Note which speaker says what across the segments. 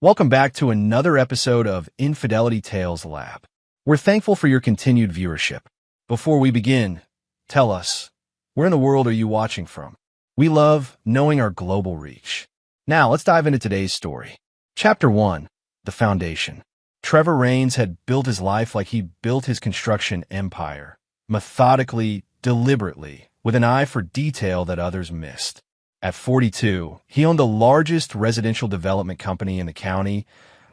Speaker 1: Welcome back to another episode of Infidelity Tales Lab. We're thankful for your continued viewership. Before we begin, tell us, where in the world are you watching from? We love knowing our global reach. Now, let's dive into today's story. Chapter 1, The Foundation. Trevor Raines had built his life like he built his construction empire, methodically, deliberately, with an eye for detail that others missed. At 42, he owned the largest residential development company in the county,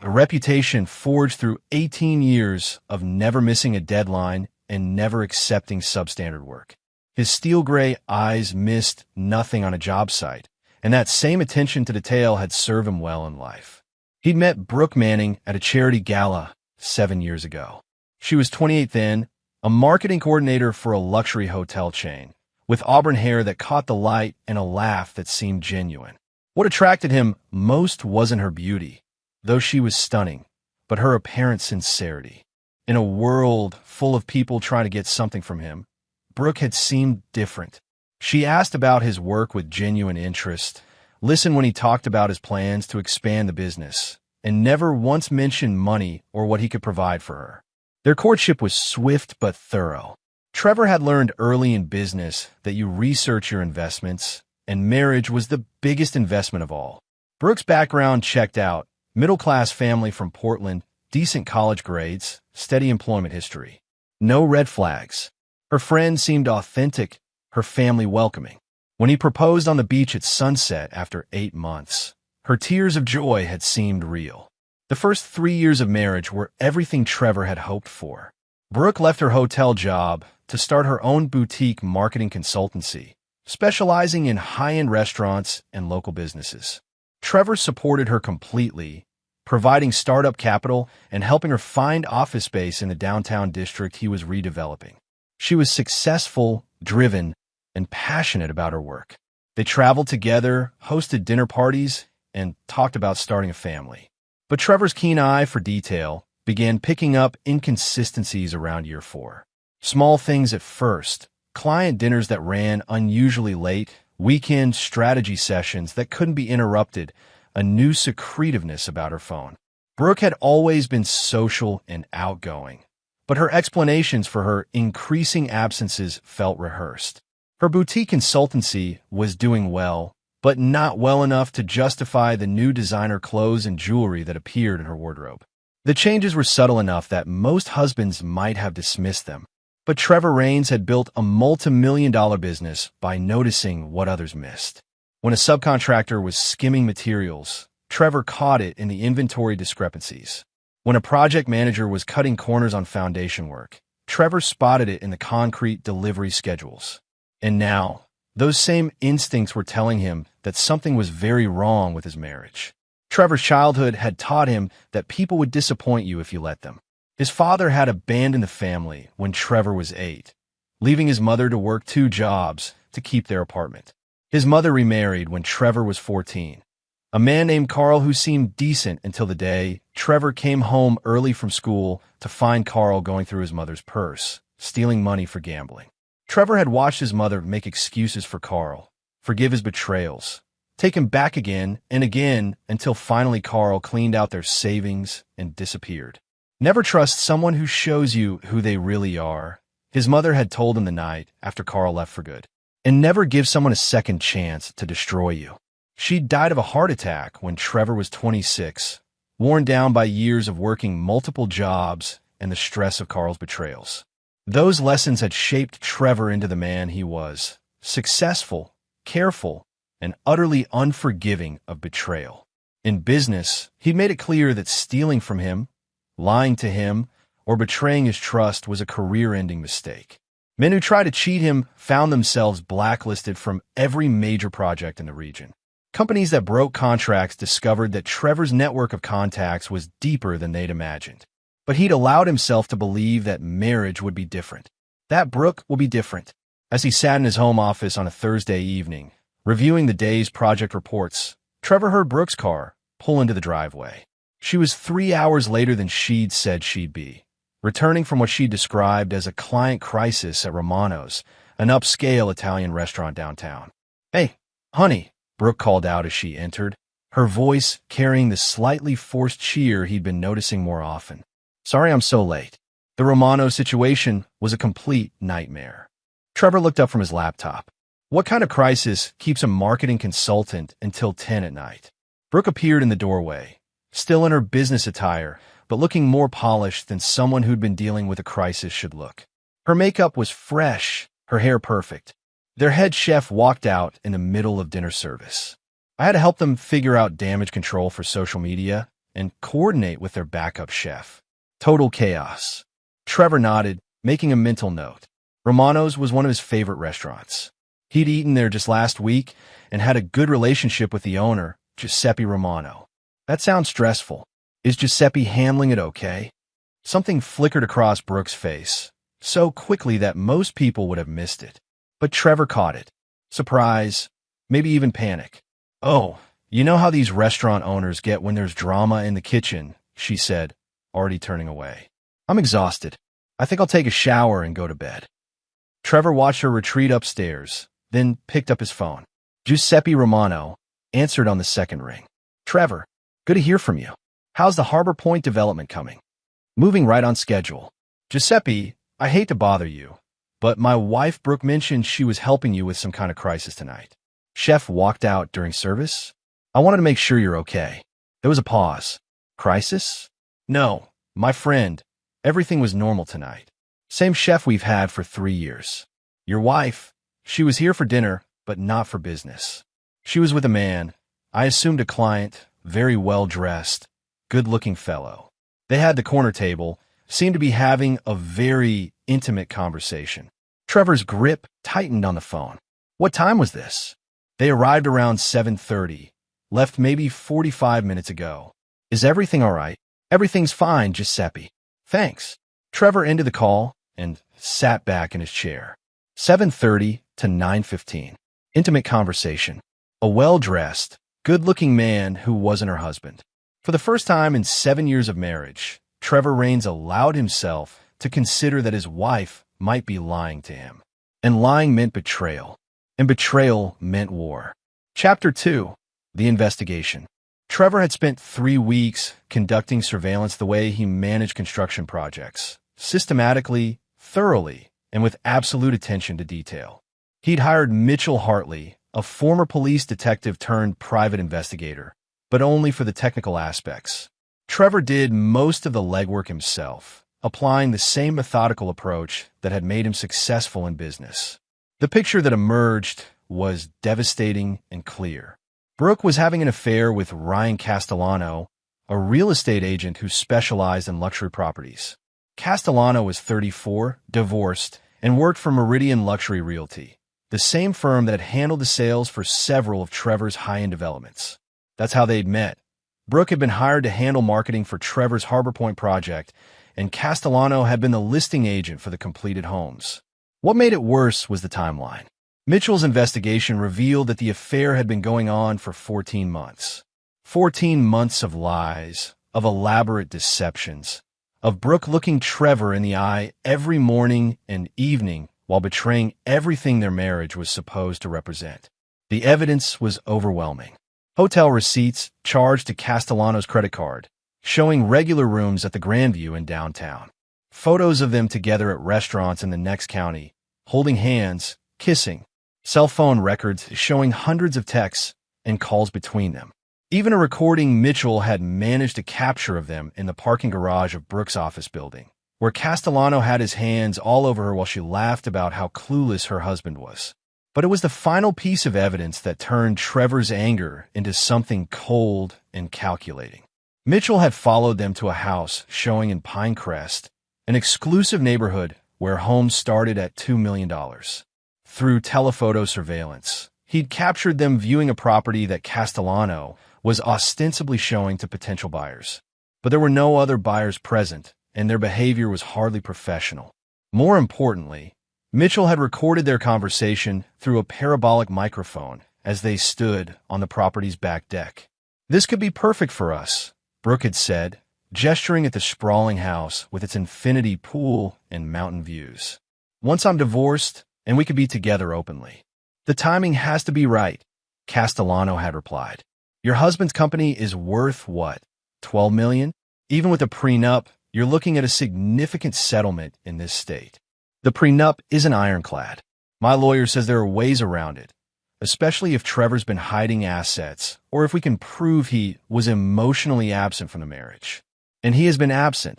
Speaker 1: a reputation forged through 18 years of never missing a deadline and never accepting substandard work. His steel-gray eyes missed nothing on a job site, and that same attention to detail had served him well in life. He'd met Brooke Manning at a charity gala 7 years ago. She was 28 then, a marketing coordinator for a luxury hotel chain, with auburn hair that caught the light and a laugh that seemed genuine. What attracted him most wasn't her beauty, though she was stunning, but her apparent sincerity. In a world full of people trying to get something from him, Brooke had seemed different. She asked about his work with genuine interest, listened when he talked about his plans to expand the business, and never once mentioned money or what he could provide for her. Their courtship was swift but thorough. Trevor had learned early in business that you research your investments, and marriage was the biggest investment of all. Brooke's background checked out: middle-class family from Portland, decent college grades, steady employment history. No red flags. Her friends seemed authentic, her family welcoming. When he proposed on the beach at sunset after 8 months, her tears of joy had seemed real. The first 3 years of marriage were everything Trevor had hoped for. Brooke left her hotel job to start her own boutique marketing consultancy, specializing in high-end restaurants and local businesses. Trevor supported her completely, providing startup capital and helping her find office space in the downtown district he was redeveloping. She was successful, driven, and passionate about her work. They traveled together, hosted dinner parties, and talked about starting a family. But Trevor's keen eye for detail began picking up inconsistencies around year 4. Small things at first: client dinners that ran unusually late, weekend strategy sessions that couldn't be interrupted, a new secretiveness about her phone. Brooke had always been social and outgoing, but her explanations for her increasing absences felt rehearsed. Her boutique consultancy was doing well, but not well enough to justify the new designer clothes and jewelry that appeared in her wardrobe. The changes were subtle enough that most husbands might have dismissed them, but Trevor Raines had built a multi-million-dollar business by noticing what others missed. When a subcontractor was skimming materials, Trevor caught it in the inventory discrepancies. When a project manager was cutting corners on foundation work, Trevor spotted it in the concrete delivery schedules. And now, those same instincts were telling him that something was very wrong with his marriage. Trevor's childhood had taught him that people would disappoint you if you let them. His father had abandoned the family when Trevor was 8, leaving his mother to work 2 jobs to keep their apartment. His mother remarried when Trevor was 14, a man named Carl who seemed decent until the day Trevor came home early from school to find Carl going through his mother's purse, stealing money for gambling. Trevor had watched his mother make excuses for Carl, forgive his betrayals, take him back again and again until finally Carl cleaned out their savings and disappeared. Never trust someone who shows you who they really are, his mother had told him the night after Carl left for good. And never give someone a second chance to destroy you. She died of a heart attack when Trevor was 26, worn down by years of working multiple jobs and the stress of Carl's betrayals. Those lessons had shaped Trevor into the man he was: successful, careful, and utterly unforgiving of betrayal. In business, he made it clear that stealing from him, lying to him, or betraying his trust was a career-ending mistake. Men who tried to cheat him found themselves blacklisted from every major project in the region. Companies that broke contracts discovered that Trevor's network of contacts was deeper than they'd imagined. But he'd allowed himself to believe that marriage would be different, that Brooke would be different. As he sat in his home office on a Thursday evening, reviewing the day's project reports, Trevor heard Brooke's car pull into the driveway. She was 3 hours later than she'd said she'd be, returning from what she described as a client crisis at Romano's, an upscale Italian restaurant downtown. "Hey, honey," Brooke called out as she entered. her voice carrying the slightly forced cheer he'd been noticing more often. "Sorry I'm so late." The Romano situation was a complete nightmare. Trevor looked up from his laptop. What kind of crisis keeps a marketing consultant until 10 at night? Brooke appeared in the doorway, still in her business attire, but looking more polished than someone who'd been dealing with a crisis should look. Her makeup was fresh, her hair perfect. Their head chef walked out in the middle of dinner service. I had to help them figure out damage control for social media and coordinate with their backup chef. Total chaos. Trevor nodded, making a mental note. Romano's was one of his favorite restaurants. He'd eaten there just last week and had a good relationship with the owner, Giuseppe Romano. That sounds stressful. Is Giuseppe handling it okay? Something flickered across Brooke's face, so quickly that most people would have missed it. But Trevor caught it. Surprise, maybe even panic. "Oh, you know how these restaurant owners get when there's drama in the kitchen," she said, already turning away. "I'm exhausted. I think I'll take a shower and go to bed." Trevor watched her retreat upstairs, then picked up his phone. Giuseppe Romano answered on the second ring. "Trevor, good to hear from you. How's the Harbor Point development coming?" "Moving right on schedule." "Giuseppe, I hate to bother you, but my wife Brooke mentioned she was helping you with some kind of crisis tonight." Chef walked out during service. "I wanted to make sure you're okay." There was a pause. "Crisis?" "No, my friend. Everything was normal tonight. Same chef we've had for 3 years. Your wife, she was here for dinner, but not for business. She was with a man, I assumed a client, very well-dressed, good-looking fellow. They had the corner table, seemed to be having a very intimate conversation." Trevor's grip tightened on the phone. "What time was this?" "They arrived around 7:30, left maybe 45 minutes ago." "Is everything all right?" "Everything's fine, Giuseppe. Thanks." Trevor ended the call and sat back in his chair. 7:30 to 9:15. Intimate conversation. A well-dressed, good-looking man who wasn't her husband. For the first time in 7 years of marriage, Trevor Raines allowed himself to consider that his wife might be lying to him. And lying meant betrayal. And betrayal meant war. Chapter 2. The Investigation. Trevor had spent 3 weeks conducting surveillance the way he managed construction projects, systematically, thoroughly, and with absolute attention to detail. He'd hired Mitchell Hartley, a former police detective turned private investigator, but only for the technical aspects. Trevor did most of the legwork himself, applying the same methodical approach that had made him successful in business. The picture that emerged was devastating and clear. Brooke was having an affair with Ryan Castellano, a real estate agent who specialized in luxury properties. Castellano was 34, divorced, and worked for Meridian Luxury Realty, the same firm that had handled the sales for several of Trevor's high-end developments. That's how they'd met. Brooke had been hired to handle marketing for Trevor's Harbor Point project, and Castellano had been the listing agent for the completed homes. What made it worse was the timeline. Mitchell's investigation revealed that the affair had been going on for 14 months. 14 months of lies, of elaborate deceptions, of Brooke looking Trevor in the eye every morning and evening while betraying everything their marriage was supposed to represent. The evidence was overwhelming. Hotel receipts charged to Castellano's credit card, showing regular rooms at the Grandview in downtown. Photos of them together at restaurants in the next county, holding hands, kissing. Cell phone records showing hundreds of texts and calls between them. Even a recording Mitchell had managed to capture of them in the parking garage of Brooke's office building, where Castellano had his hands all over her while she laughed about how clueless her husband was. But it was the final piece of evidence that turned Trevor's anger into something cold and calculating. Mitchell had followed them to a house showing in Pinecrest, an exclusive neighborhood where homes started at $2 million. Through telephoto surveillance, he'd captured them viewing a property that Castellano was ostensibly showing to potential buyers. But there were no other buyers present, and their behavior was hardly professional. More importantly, Mitchell had recorded their conversation through a parabolic microphone as they stood on the property's back deck. "This could be perfect for us," Brooke had said, gesturing at the sprawling house with its infinity pool and mountain views. "Once I'm divorced, and we could be together openly." "The timing has to be right," Castellano had replied. Your husband's company is worth what? 12 million? Even with a prenup, you're looking at a significant settlement in this state. The prenup isn't ironclad. My lawyer says there are ways around it, especially if Trevor's been hiding assets or if we can prove he was emotionally absent from the marriage. And he has been absent,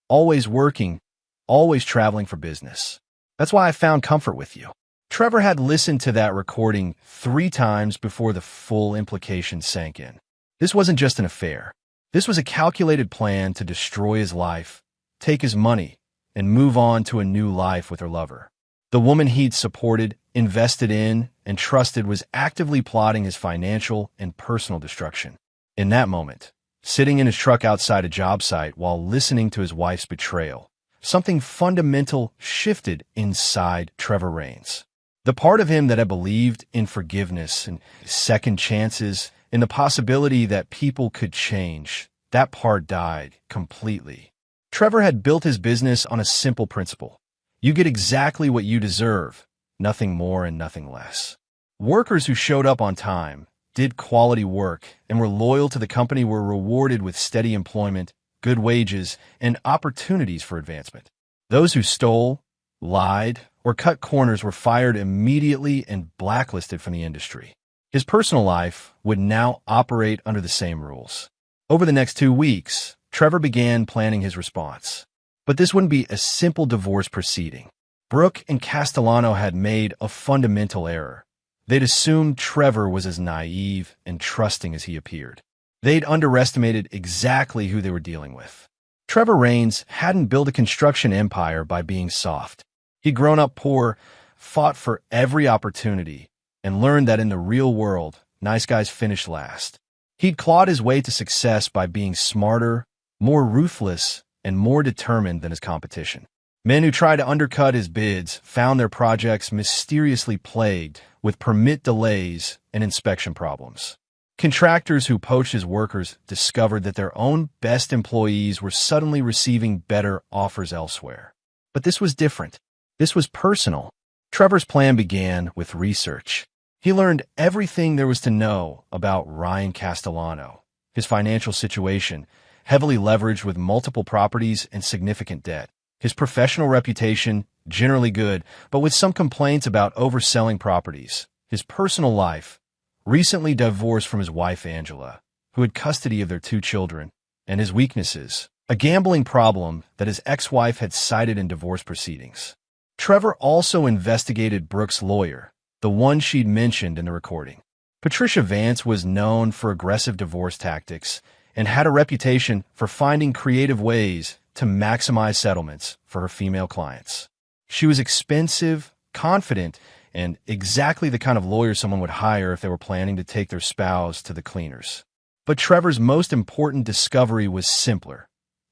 Speaker 1: always working, always traveling for business. That's why I found comfort with you. Trevor had listened to that recording 3 times before the full implications sank in. This wasn't just an affair. This was a calculated plan to destroy his life, take his money, and move on to a new life with her lover. The woman he'd supported, invested in, and trusted was actively plotting his financial and personal destruction. In that moment, sitting in his truck outside a job site while listening to his wife's betrayal, something fundamental shifted inside Trevor Raines. The part of him that had believed in forgiveness and second chances, in the possibility that people could change, that part died completely. Trevor had built his business on a simple principle. You get exactly what you deserve, nothing more and nothing less. Workers who showed up on time, did quality work, and were loyal to the company were rewarded with steady employment, good wages, and opportunities for advancement. Those who stole, lied, or cut corners were fired immediately and blacklisted from the industry. His personal life would now operate under the same rules. Over the next 2 weeks, Trevor began planning his response. But this wouldn't be a simple divorce proceeding. Brooke and Castellano had made a fundamental error. They'd assumed Trevor was as naive and trusting as he appeared. They'd underestimated exactly who they were dealing with. Trevor Raines hadn't built a construction empire by being soft. He'd grown up poor, fought for every opportunity, and learned that in the real world, nice guys finish last. He'd clawed his way to success by being smarter, more ruthless, and more determined than his competition. Men who tried to undercut his bids found their projects mysteriously plagued with permit delays and inspection problems. Contractors who poached his workers discovered that their own best employees were suddenly receiving better offers elsewhere. But this was different. This was personal. Trevor's plan began with research. He learned everything there was to know about Ryan Castellano, his financial situation, heavily leveraged with multiple properties and significant debt. His professional reputation, generally good, but with some complaints about overselling properties. His personal life, recently divorced from his wife Angela, who had custody of their 2 children, and his weaknesses, a gambling problem that his ex-wife had cited in divorce proceedings. Trevor also investigated Brooke's lawyer, the one she'd mentioned in the recording. Patricia Vance was known for aggressive divorce tactics and had a reputation for finding creative ways to maximize settlements for her female clients. She was expensive, confident, and exactly the kind of lawyer someone would hire if they were planning to take their spouse to the cleaners. But Trevor's most important discovery was simpler.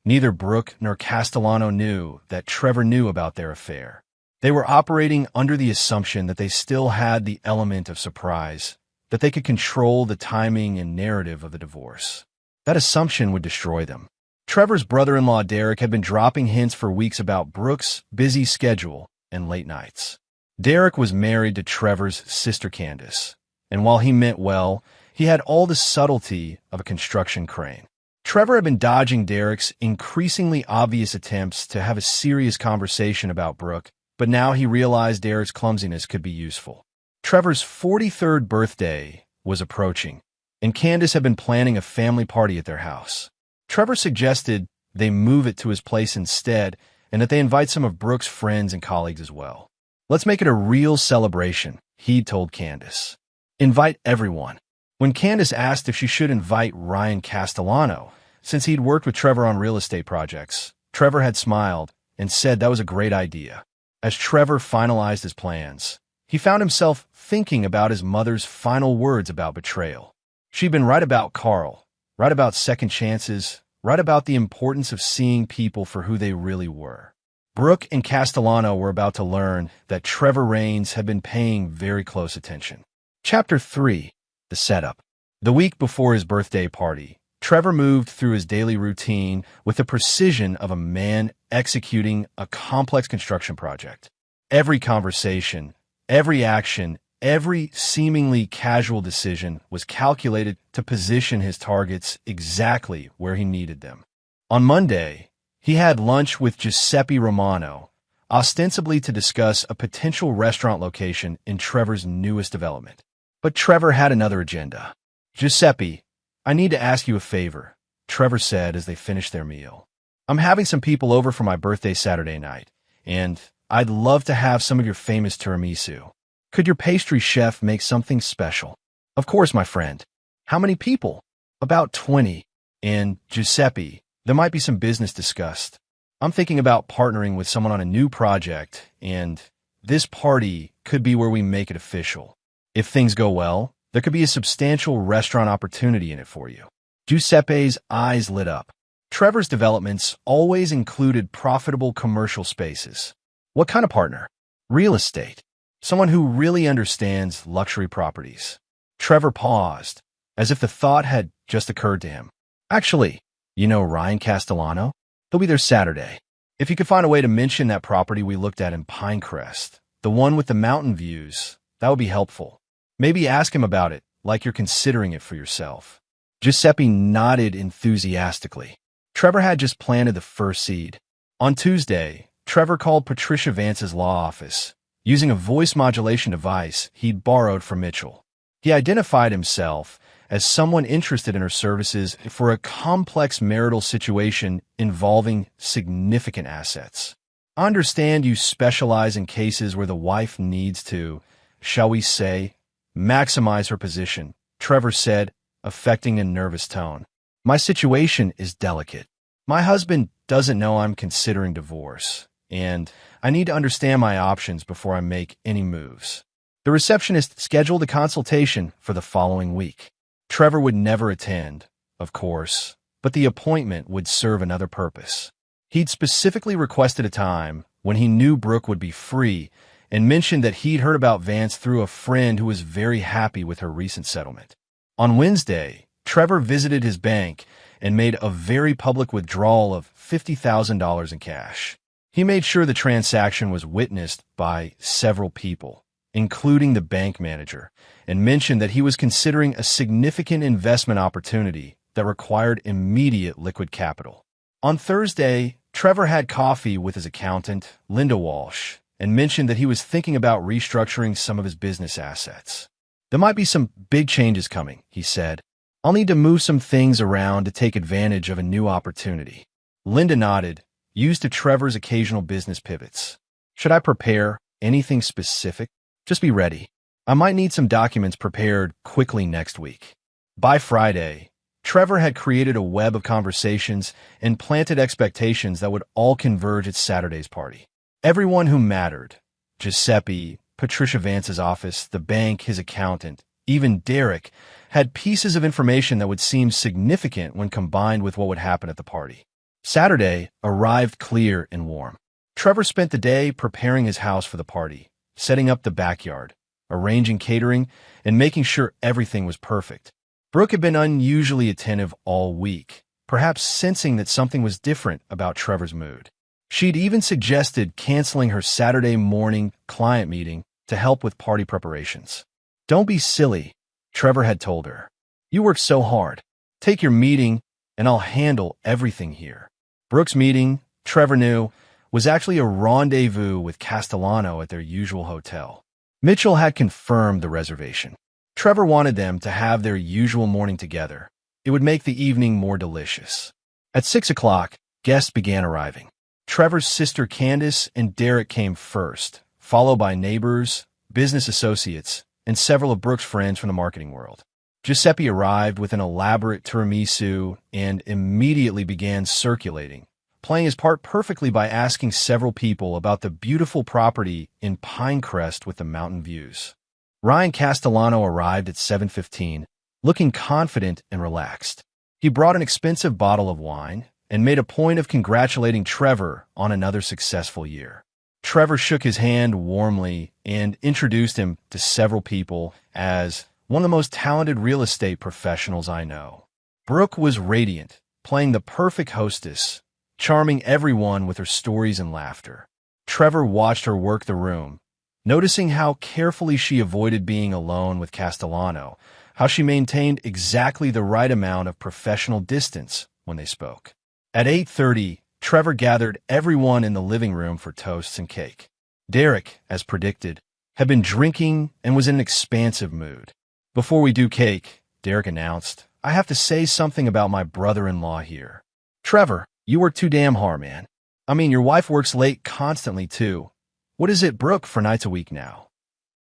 Speaker 1: Neither Brooke nor Castellano knew that Trevor knew about their affair. They were operating under the assumption that they still had the element of surprise, that they could control the timing and narrative of the divorce. That assumption would destroy them. Trevor's brother-in-law Derek had been dropping hints for weeks about Brooke's busy schedule and late nights. Derek was married to Trevor's sister Candace, and while he meant well, he had all the subtlety of a construction crane. Trevor had been dodging Derek's increasingly obvious attempts to have a serious conversation about Brooke, but now he realized Derek's clumsiness could be useful. Trevor's 43rd birthday was approaching, and Candace had been planning a family party at their house. Trevor suggested they move it to his place instead, and that they invite some of Brooke's friends and colleagues as well. "Let's make it a real celebration," he told Candace. "Invite everyone." When Candace asked if she should invite Ryan Castellano, since he'd worked with Trevor on real estate projects, Trevor had smiled and said that was a great idea. As Trevor finalized his plans, he found himself thinking about his mother's final words about betrayal. She'd been right about Carl, right about second chances, right about the importance of seeing people for who they really were. Brooke and Castellano were about to learn that Trevor Raines had been paying very close attention. Chapter 3. The Setup. The week before his birthday party, Trevor moved through his daily routine with the precision of a man executing a complex construction project. Every conversation, every action, Every seemingly casual decision was calculated to position his targets exactly where he needed them. On Monday, he had lunch with Giuseppe Romano, ostensibly to discuss a potential restaurant location in Trevor's newest development. But Trevor had another agenda. "Giuseppe, I need to ask you a favor," Trevor said as they finished their meal. "I'm having some people over for my birthday Saturday night, and I'd love to have some of your famous tiramisu. Could your pastry chef make something special?" "Of course, my friend. How many people?" "About 20. And, Giuseppe, there might be some business discussed. I'm thinking about partnering with someone on a new project, and this party could be where we make it official. If things go well, there could be a substantial restaurant opportunity in it for you." Giuseppe's eyes lit up. Trevor's developments always included profitable commercial spaces. What kind of partner? Real estate. Someone who really understands luxury properties. Trevor paused, as if the thought had just occurred to him. "Actually, you know Ryan Castellano? He'll be there Saturday. If you could find a way to mention that property we looked at in Pinecrest, the one with the mountain views, that would be helpful. Maybe ask him about it, like you're considering it for yourself." Giuseppe nodded enthusiastically. Trevor had just planted the first seed. On Tuesday, Trevor called Patricia Vance's law office, using a voice modulation device he'd borrowed from Mitchell. He identified himself as someone interested in her services for a complex marital situation involving significant assets. "I understand you specialize in cases where the wife needs to, shall we say, maximize her position," Trevor said, affecting a nervous tone. "My situation is delicate. My husband doesn't know I'm considering divorce, and I need to understand my options before I make any moves." The receptionist scheduled a consultation for the following week. Trevor would never attend, of course, but the appointment would serve another purpose. He'd specifically requested a time when he knew Brooke would be free and mentioned that he'd heard about Vance through a friend who was very happy with her recent settlement. On Wednesday, Trevor visited his bank and made a very public withdrawal of $50,000 in cash. He made sure the transaction was witnessed by several people, including the bank manager, and mentioned that he was considering a significant investment opportunity that required immediate liquid capital. On Thursday, Trevor had coffee with his accountant, Linda Walsh, and mentioned that he was thinking about restructuring some of his business assets. "There might be some big changes coming," he said. "I'll need to move some things around to take advantage of a new opportunity." Linda nodded, used to Trevor's occasional business pivots. "Should I prepare anything specific? Just be ready. I might need some documents prepared quickly next week." By Friday, Trevor had created a web of conversations and planted expectations that would all converge at Saturday's party. Everyone who mattered, Giuseppe, Patricia Vance's office, the bank, his accountant, even Derek, had pieces of information that would seem significant when combined with what would happen at the party. Saturday arrived clear and warm. Trevor spent the day preparing his house for the party, setting up the backyard, arranging catering, and making sure everything was perfect. Brooke had been unusually attentive all week, perhaps sensing that something was different about Trevor's mood. She'd even suggested canceling her Saturday morning client meeting to help with party preparations. "Don't be silly," Trevor had told her. "You work so hard. Take your meeting, and I'll handle everything here." Brooke's meeting, Trevor knew, was actually a rendezvous with Castellano at their usual hotel. Mitchell had confirmed the reservation. Trevor wanted them to have their usual morning together. It would make the evening more delicious. At 6 o'clock, guests began arriving. Trevor's sister Candace and Derek came first, followed by neighbors, business associates, and several of Brooke's friends from the marketing world. Giuseppe arrived with an elaborate tiramisu and immediately began circulating, playing his part perfectly by asking several people about the beautiful property in Pinecrest with the mountain views. Ryan Castellano arrived at 7:15, looking confident and relaxed. He brought an expensive bottle of wine and made a point of congratulating Trevor on another successful year. Trevor shook his hand warmly and introduced him to several people as one of the most talented real estate professionals I know. Brooke was radiant, playing the perfect hostess, charming everyone with her stories and laughter. Trevor watched her work the room, noticing how carefully she avoided being alone with Castellano, how she maintained exactly the right amount of professional distance when they spoke. At 8:30, Trevor gathered everyone in the living room for toasts and cake. Derek, as predicted, had been drinking and was in an expansive mood. "Before we do cake," Derek announced, "I have to say something about my brother-in-law here. Trevor, you work too damn hard, man. I mean, your wife works late constantly, too. What is it, Brooke, for nights a week now?"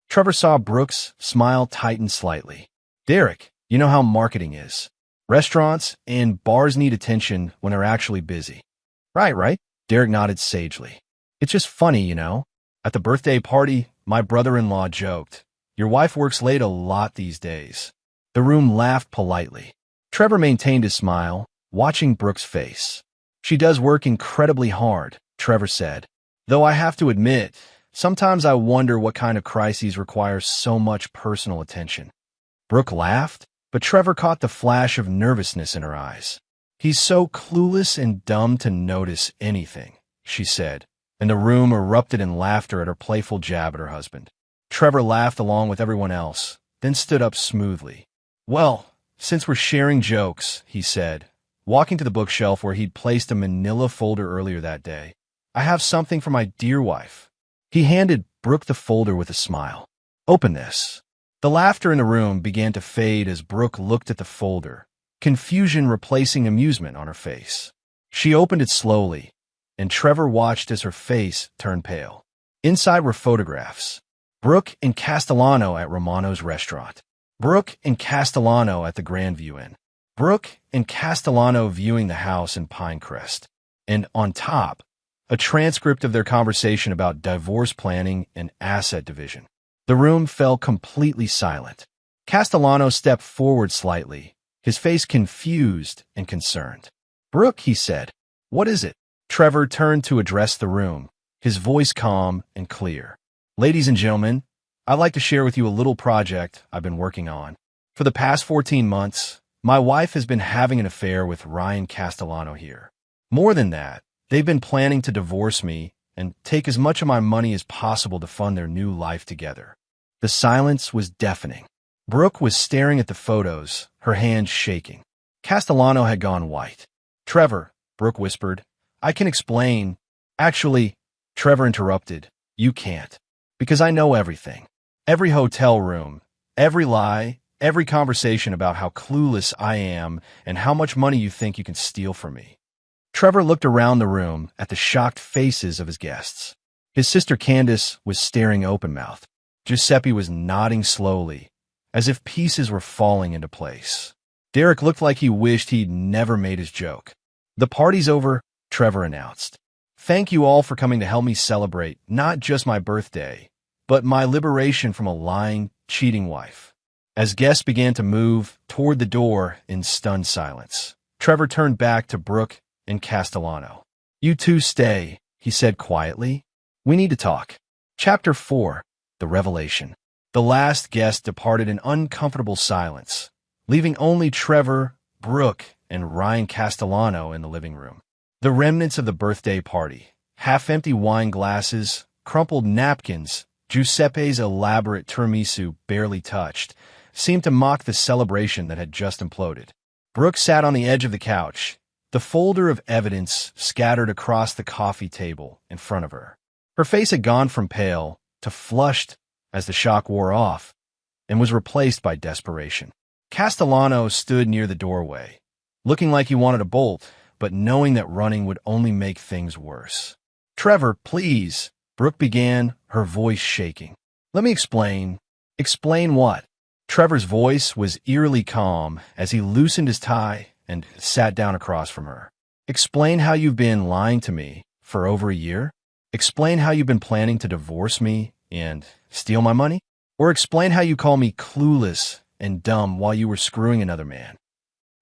Speaker 1: Trevor saw Brooke's smile tighten slightly. "Derek, you know how marketing is. Restaurants and bars need attention when they're actually busy." Right. Derek nodded sagely. "It's just funny, you know. At the birthday party, my brother-in-law joked, 'Your wife works late a lot these days.'" The room laughed politely. Trevor maintained his smile, watching Brooke's face. "She does work incredibly hard," Trevor said. "Though I have to admit, sometimes I wonder what kind of crises require so much personal attention." Brooke laughed, but Trevor caught the flash of nervousness in her eyes. "He's so clueless and dumb to notice anything," she said, and the room erupted in laughter at her playful jab at her husband. Trevor laughed along with everyone else, then stood up smoothly. "Well, since we're sharing jokes," he said, walking to the bookshelf where he'd placed a manila folder earlier that day, "I have something for my dear wife." He handed Brooke the folder with a smile. "Open this." The laughter in the room began to fade as Brooke looked at the folder, confusion replacing amusement on her face. She opened it slowly, and Trevor watched as her face turned pale. Inside were photographs. Brooke and Castellano at Romano's restaurant. Brooke and Castellano at the Grandview Inn. Brooke and Castellano viewing the house in Pinecrest. And on top, a transcript of their conversation about divorce planning and asset division. The room fell completely silent. Castellano stepped forward slightly, his face confused and concerned. "Brooke," he said, "what is it?" Trevor turned to address the room, his voice calm and clear. "Ladies and gentlemen, I'd like to share with you a little project I've been working on. For the past 14 months, my wife has been having an affair with Ryan Castellano here. More than that, they've been planning to divorce me and take as much of my money as possible to fund their new life together." The silence was deafening. Brooke was staring at the photos, her hands shaking. Castellano had gone white. "Trevor," Brooke whispered, "I can explain." "Actually," Trevor interrupted, "you can't. Because I know everything. Every hotel room, every lie, every conversation about how clueless I am and how much money you think you can steal from me." Trevor looked around the room at the shocked faces of his guests. His sister Candace was staring open-mouthed. Giuseppe was nodding slowly, as if pieces were falling into place. Derek looked like he wished he'd never made his joke. "The party's over," Trevor announced. "Thank you all for coming to help me celebrate not just my birthday, but my liberation from a lying, cheating wife." As guests began to move toward the door in stunned silence, Trevor turned back to Brooke and Castellano. "You two stay," he said quietly. "We need to talk." Chapter 4. The Revelation. The last guest departed in uncomfortable silence, leaving only Trevor, Brooke, and Ryan Castellano in the living room. The remnants of the birthday party, half-empty wine glasses, crumpled napkins, Giuseppe's elaborate tiramisu barely touched, seemed to mock the celebration that had just imploded. Brooke sat on the edge of the couch, the folder of evidence scattered across the coffee table in front of her. Her face had gone from pale to flushed as the shock wore off and was replaced by desperation. Castellano stood near the doorway, looking like he wanted to bolt, but knowing that running would only make things worse. "Trevor, please," Brooke began, her voice shaking. "Let me explain." "Explain what?" Trevor's voice was eerily calm as he loosened his tie and sat down across from her. "Explain how you've been lying to me for over a year? Explain how you've been planning to divorce me and steal my money? Or explain how you call me clueless and dumb while you were screwing another man?"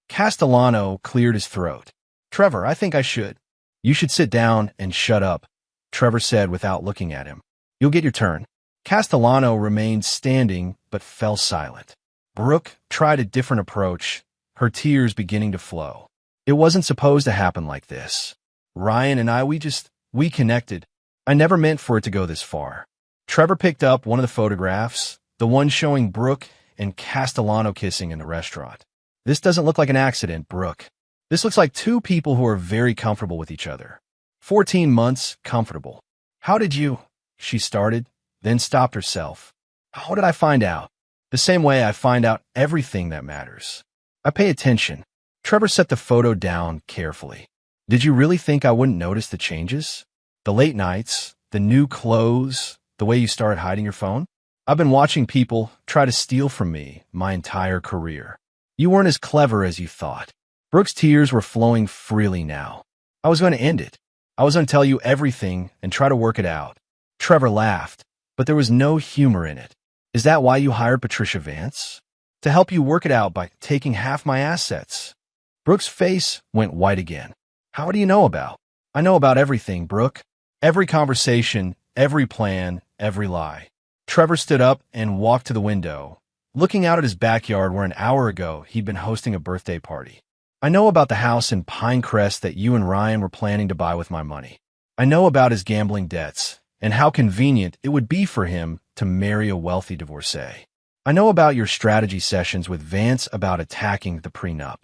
Speaker 1: Castellano cleared his throat. "Trevor, I think I should." "You should sit down and shut up," Trevor said without looking at him. "You'll get your turn." Castellano remained standing but fell silent. Brooke tried a different approach, her tears beginning to flow. "It wasn't supposed to happen like this. Ryan and I, we connected. I never meant for it to go this far. Trevor picked up one of the photographs, the one showing Brooke and Castellano kissing in the restaurant. This doesn't look like an accident, Brooke. This looks like two people who are very comfortable with each other. 14 months, comfortable. How did you? She started, then stopped herself. How did I find out? The same way I find out everything that matters. I pay attention. Trevor set the photo down carefully. Did you really think I wouldn't notice the changes? The late nights, the new clothes, the way you started hiding your phone? I've been watching people try to steal from me my entire career. You weren't as clever as you thought. Brooke's tears were flowing freely now. I was going to end it. I was going to tell you everything and try to work it out. Trevor laughed, but there was no humor in it. Is that why you hired Patricia Vance? To help you work it out by taking half my assets. Brooke's face went white again. How do you know about? I know about everything, Brooke. Every conversation, every plan, every lie. Trevor stood up and walked to the window, looking out at his backyard where an hour ago he'd been hosting a birthday party. I know about the house in Pinecrest that you and Ryan were planning to buy with my money. I know about his gambling debts and how convenient it would be for him to marry a wealthy divorcee. I know about your strategy sessions with Vance about attacking the prenup.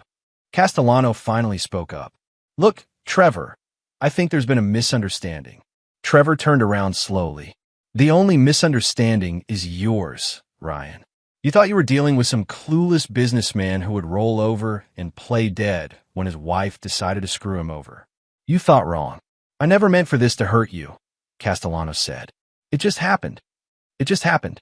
Speaker 1: Castellano finally spoke up. Look, Trevor, I think there's been a misunderstanding. Trevor turned around slowly. The only misunderstanding is yours, Ryan. You thought you were dealing with some clueless businessman who would roll over and play dead when his wife decided to screw him over. You thought wrong. I never meant for this to hurt you, Castellano said. It just happened. It just happened.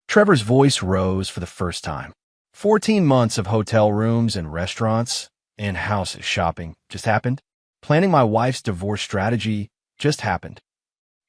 Speaker 1: Trevor's voice rose for the first time. 14 months of hotel rooms and restaurants and houses shopping just happened. Planning my wife's divorce strategy just happened.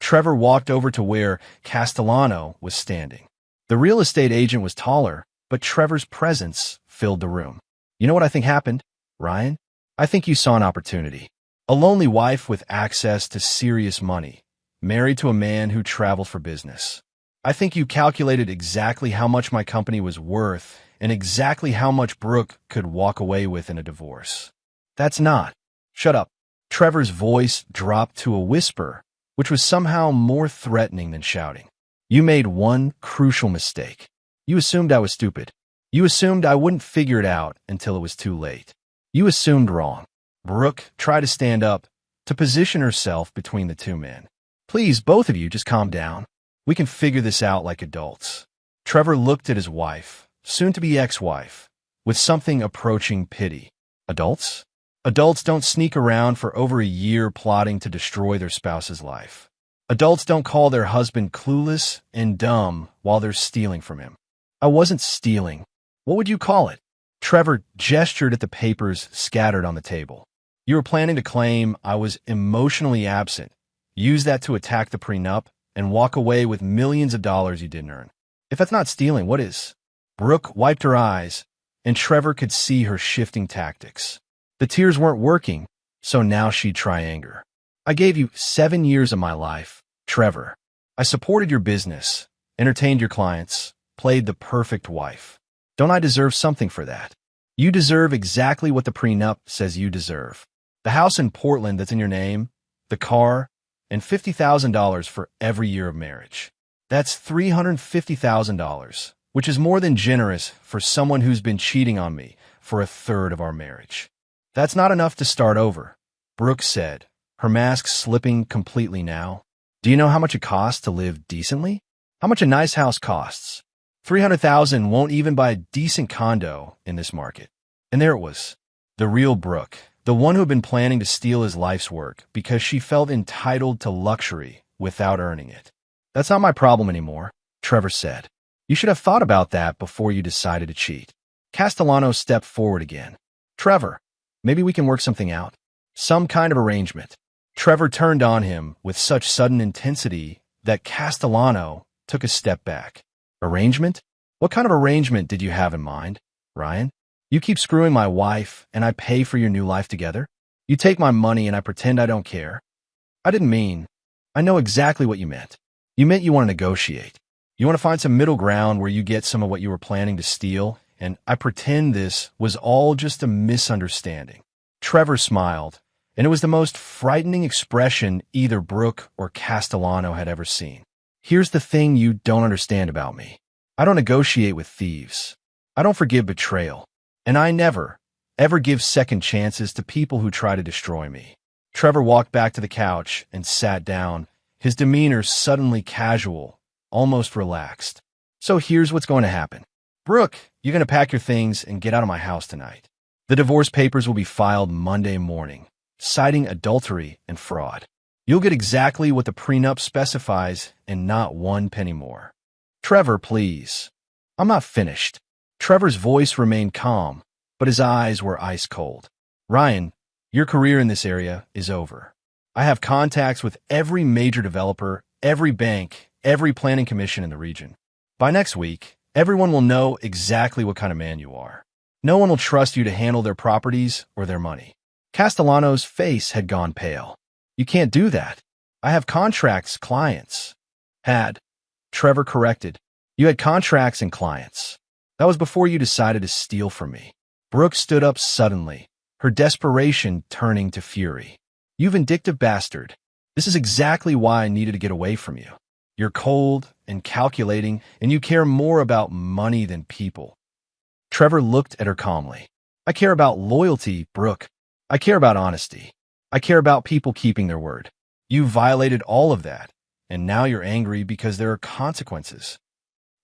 Speaker 1: Trevor walked over to where Castellano was standing. The real estate agent was taller, but Trevor's presence filled the room. You know what I think happened, Ryan? I think you saw an opportunity. A lonely wife with access to serious money, married to a man who traveled for business. I think you calculated exactly how much my company was worth and exactly how much Brooke could walk away with in a divorce. That's not. Shut up. Trevor's voice dropped to a whisper, which was somehow more threatening than shouting. You made one crucial mistake. You assumed I was stupid. You assumed I wouldn't figure it out until it was too late. You assumed wrong. Brooke tried to stand up, to position herself between the two men. Please, both of you, just calm down. We can figure this out like adults. Trevor looked at his wife, soon-to-be ex-wife, with something approaching pity. Adults? Adults don't sneak around for over a year plotting to destroy their spouse's life. Adults don't call their husband clueless and dumb while they're stealing from him. I wasn't stealing. What would you call it? Trevor gestured at the papers scattered on the table. You were planning to claim I was emotionally absent, use that to attack the prenup, and walk away with millions of dollars you didn't earn. If that's not stealing, what is? Brooke wiped her eyes, and Trevor could see her shifting tactics. The tears weren't working, so now she'd try anger. I gave you 7 years of my life, Trevor. I supported your business, entertained your clients, played the perfect wife. Don't I deserve something for that? You deserve exactly what the prenup says you deserve. The house in Portland that's in your name, the car, and $50,000 for every year of marriage. That's $350,000, which is more than generous for someone who's been cheating on me for a third of our marriage. That's not enough to start over, Brooke said, her mask slipping completely now. Do you know how much it costs to live decently? How much a nice house costs? $300,000 won't even buy a decent condo in this market. And there it was, the real Brooke, the one who had been planning to steal his life's work because she felt entitled to luxury without earning it. That's not my problem anymore, Trevor said. You should have thought about that before you decided to cheat. Castellano stepped forward again. Trevor, maybe we can work something out. Some kind of arrangement. Trevor turned on him with such sudden intensity that Castellano took a step back. Arrangement? What kind of arrangement did you have in mind, Ryan? You keep screwing my wife and I pay for your new life together? You take my money and I pretend I don't care? I didn't mean. I know exactly what you meant. You meant you want to negotiate. You want to find some middle ground where you get some of what you were planning to steal, and I pretend this was all just a misunderstanding. Trevor smiled, and it was the most frightening expression either Brooke or Castellano had ever seen. Here's the thing you don't understand about me. I don't negotiate with thieves. I don't forgive betrayal. And I never, ever give second chances to people who try to destroy me. Trevor walked back to the couch and sat down, his demeanor suddenly casual, almost relaxed. So here's what's going to happen. Brooke, you're going to pack your things and get out of my house tonight. The divorce papers will be filed Monday morning, citing adultery and fraud. You'll get exactly what the prenup specifies and not one penny more. Trevor, please. I'm not finished. Trevor's voice remained calm, but his eyes were ice cold. Ryan, your career in this area is over. I have contacts with every major developer, every bank, every planning commission in the region. By next week, everyone will know exactly what kind of man you are. No one will trust you to handle their properties or their money. Castellano's face had gone pale. You can't do that. I have contracts, clients. Had. Trevor corrected. You had contracts and clients. That was before you decided to steal from me. Brooke stood up suddenly, her desperation turning to fury. You vindictive bastard. This is exactly why I needed to get away from you. You're cold and calculating, and you care more about money than people. Trevor looked at her calmly. I care about loyalty, Brooke. I care about honesty. I care about people keeping their word. You violated all of that, and now you're angry because there are consequences.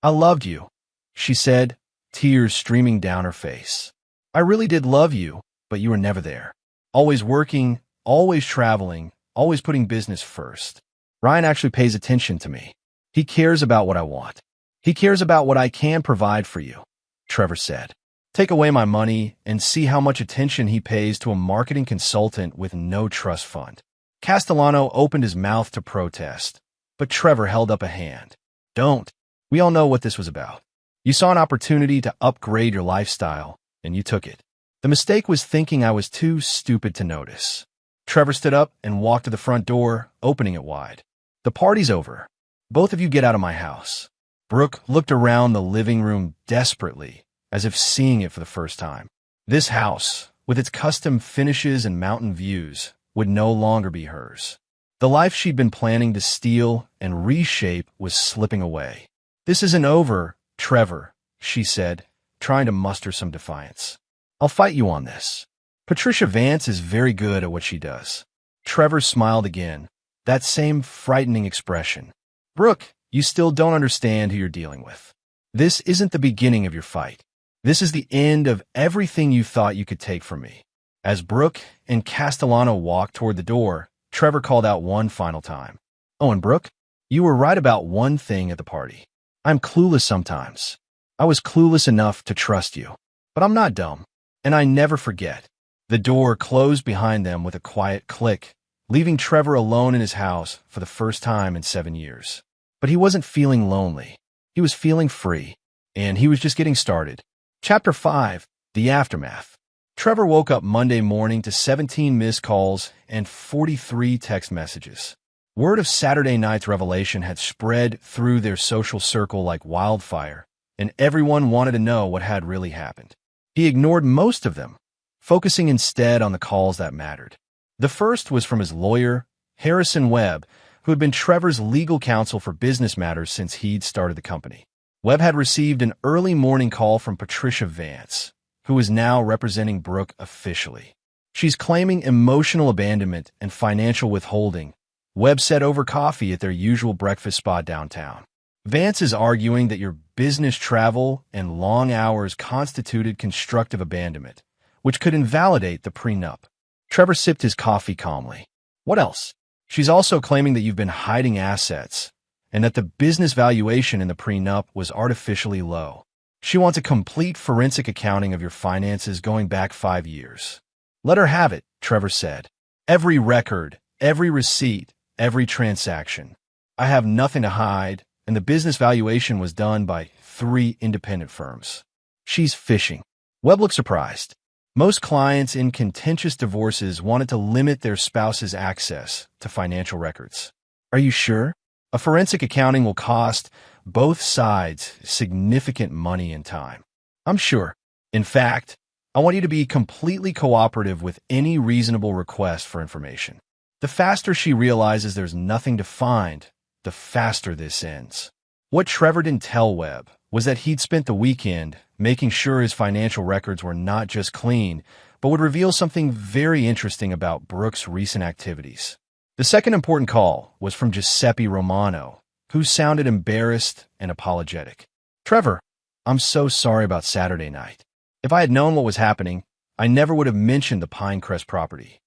Speaker 1: I loved you, she said, tears streaming down her face. I really did love you, but you were never there. Always working, always traveling, always putting business first. Ryan actually pays attention to me. He cares about what I want. He cares about what I can provide for you, Trevor said. Take away my money and see how much attention he pays to a marketing consultant with no trust fund. Castellano opened his mouth to protest, but Trevor held up a hand. Don't. We all know what this was about. You saw an opportunity to upgrade your lifestyle, and you took it. The mistake was thinking I was too stupid to notice. Trevor stood up and walked to the front door, opening it wide. The party's over. Both of you get out of my house. Brooke looked around the living room desperately, as if seeing it for the first time. This house, with its custom finishes and mountain views, would no longer be hers. The life she'd been planning to steal and reshape was slipping away. This isn't over, Trevor, she said, trying to muster some defiance. I'll fight you on this. Patricia Vance is very good at what she does. Trevor smiled again, that same frightening expression. Brooke, you still don't understand who you're dealing with. This isn't the beginning of your fight. This is the end of everything you thought you could take from me. As Brooke and Castellano walked toward the door, Trevor called out one final time. Oh, and Brooke, you were right about one thing at the party. I'm clueless sometimes. I was clueless enough to trust you. But I'm not dumb, and I never forget. The door closed behind them with a quiet click, leaving Trevor alone in his house for the first time in 7 years. But he wasn't feeling lonely. He was feeling free, and he was just getting started. Chapter 5, The Aftermath. Trevor woke up Monday morning to 17 missed calls and 43 text messages. Word of Saturday night's revelation had spread through their social circle like wildfire, and everyone wanted to know what had really happened. He ignored most of them, focusing instead on the calls that mattered. The first was from his lawyer, Harrison Webb, who had been Trevor's legal counsel for business matters since he'd started the company. Webb had received an early morning call from Patricia Vance, who is now representing Brooke officially. She's claiming emotional abandonment and financial withholding, Webb said over coffee at their usual breakfast spot downtown. Vance is arguing that your business travel and long hours constituted constructive abandonment, which could invalidate the prenup. Trevor sipped his coffee calmly. What else? She's also claiming that you've been hiding assets, and that the business valuation in the prenup was artificially low. She wants a complete forensic accounting of your finances going back 5 years. Let her have it, Trevor said. Every record, every receipt, every transaction. I have nothing to hide, and the business valuation was done by 3 independent firms. She's fishing. Webb looked surprised. Most clients in contentious divorces wanted to limit their spouse's access to financial records. Are you sure? A forensic accounting will cost both sides significant money and time. I'm sure. In fact, I want you to be completely cooperative with any reasonable request for information. The faster she realizes there's nothing to find, the faster this ends. What Trevor didn't tell Webb was that he'd spent the weekend making sure his financial records were not just clean, but would reveal something very interesting about Brooke's recent activities. The second important call was from Giuseppe Romano, who sounded embarrassed and apologetic. "Trevor, I'm so sorry about Saturday night. If I had known what was happening, I never would have mentioned the Pinecrest property."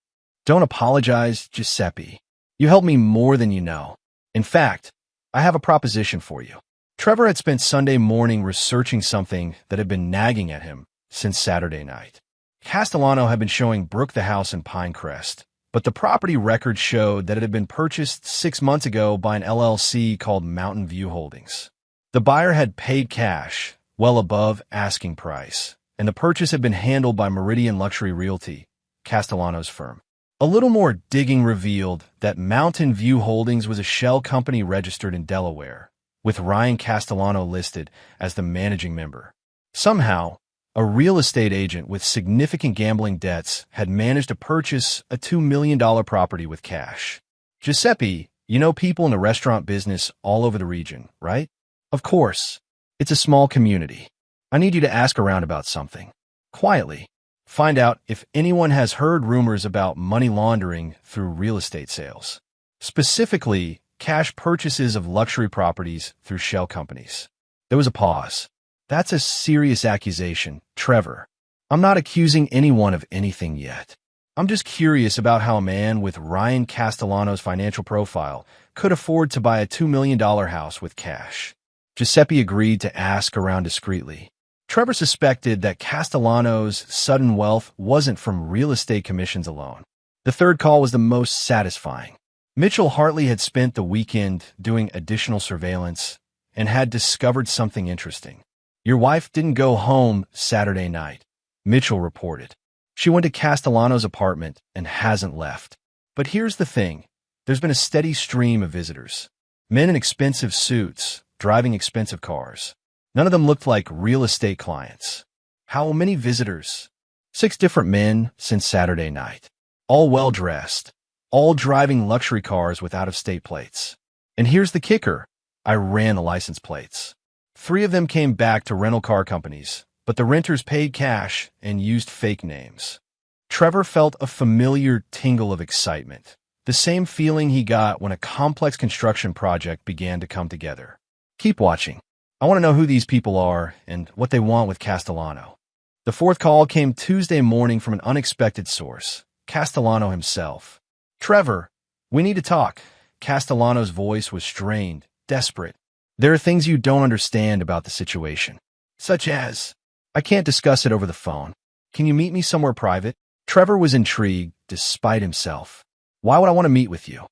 Speaker 1: "Don't apologize, Giuseppe. You helped me more than you know. In fact, I have a proposition for you." Trevor had spent Sunday morning researching something that had been nagging at him since Saturday night. Castellano had been showing Brooke the house in Pinecrest, but the property record showed that it had been purchased 6 months ago by an LLC called Mountain View Holdings. The buyer had paid cash, well above asking price, and the purchase had been handled by Meridian Luxury Realty, Castellano's firm. A little more digging revealed that Mountain View Holdings was a shell company registered in Delaware, with Ryan Castellano listed as the managing member. Somehow, a real estate agent with significant gambling debts had managed to purchase a $2 million property with cash. "Giuseppe, you know people in the restaurant business all over the region, right?" "Of course. It's a small community. I need you to ask around about something. Quietly. Find out if anyone has heard rumors about money laundering through real estate sales. Specifically, cash purchases of luxury properties through shell companies." There was a pause. "That's a serious accusation, Trevor. I'm not accusing anyone of anything yet. I'm just curious about how a man with Ryan Castellano's financial profile could afford to buy a $2 million house with cash." Giuseppe agreed to ask around discreetly. Trevor suspected that Castellano's sudden wealth wasn't from real estate commissions alone. The third call was the most satisfying. Mitchell Hartley had spent the weekend doing additional surveillance and had discovered something interesting. "Your wife didn't go home Saturday night," Mitchell reported. "She went to Castellano's apartment and hasn't left. But here's the thing. There's been a steady stream of visitors. Men in expensive suits, driving expensive cars. None of them looked like real estate clients." "How many visitors?" 6 different men since Saturday night. All well-dressed. All driving luxury cars with out-of-state plates. And here's the kicker. I ran the license plates. 3 of them came back to rental car companies, but the renters paid cash and used fake names." Trevor felt a familiar tingle of excitement, the same feeling he got when a complex construction project began to come together. "Keep watching. I want to know who these people are and what they want with Castellano." The fourth call came Tuesday morning from an unexpected source, Castellano himself. "Trevor, we need to talk." Castellano's voice was strained, desperate. "There are things you don't understand about the situation." "Such as?" "I can't discuss it over the phone. Can you meet me somewhere private?" Trevor was intrigued, despite himself. "Why would I want to meet with you?"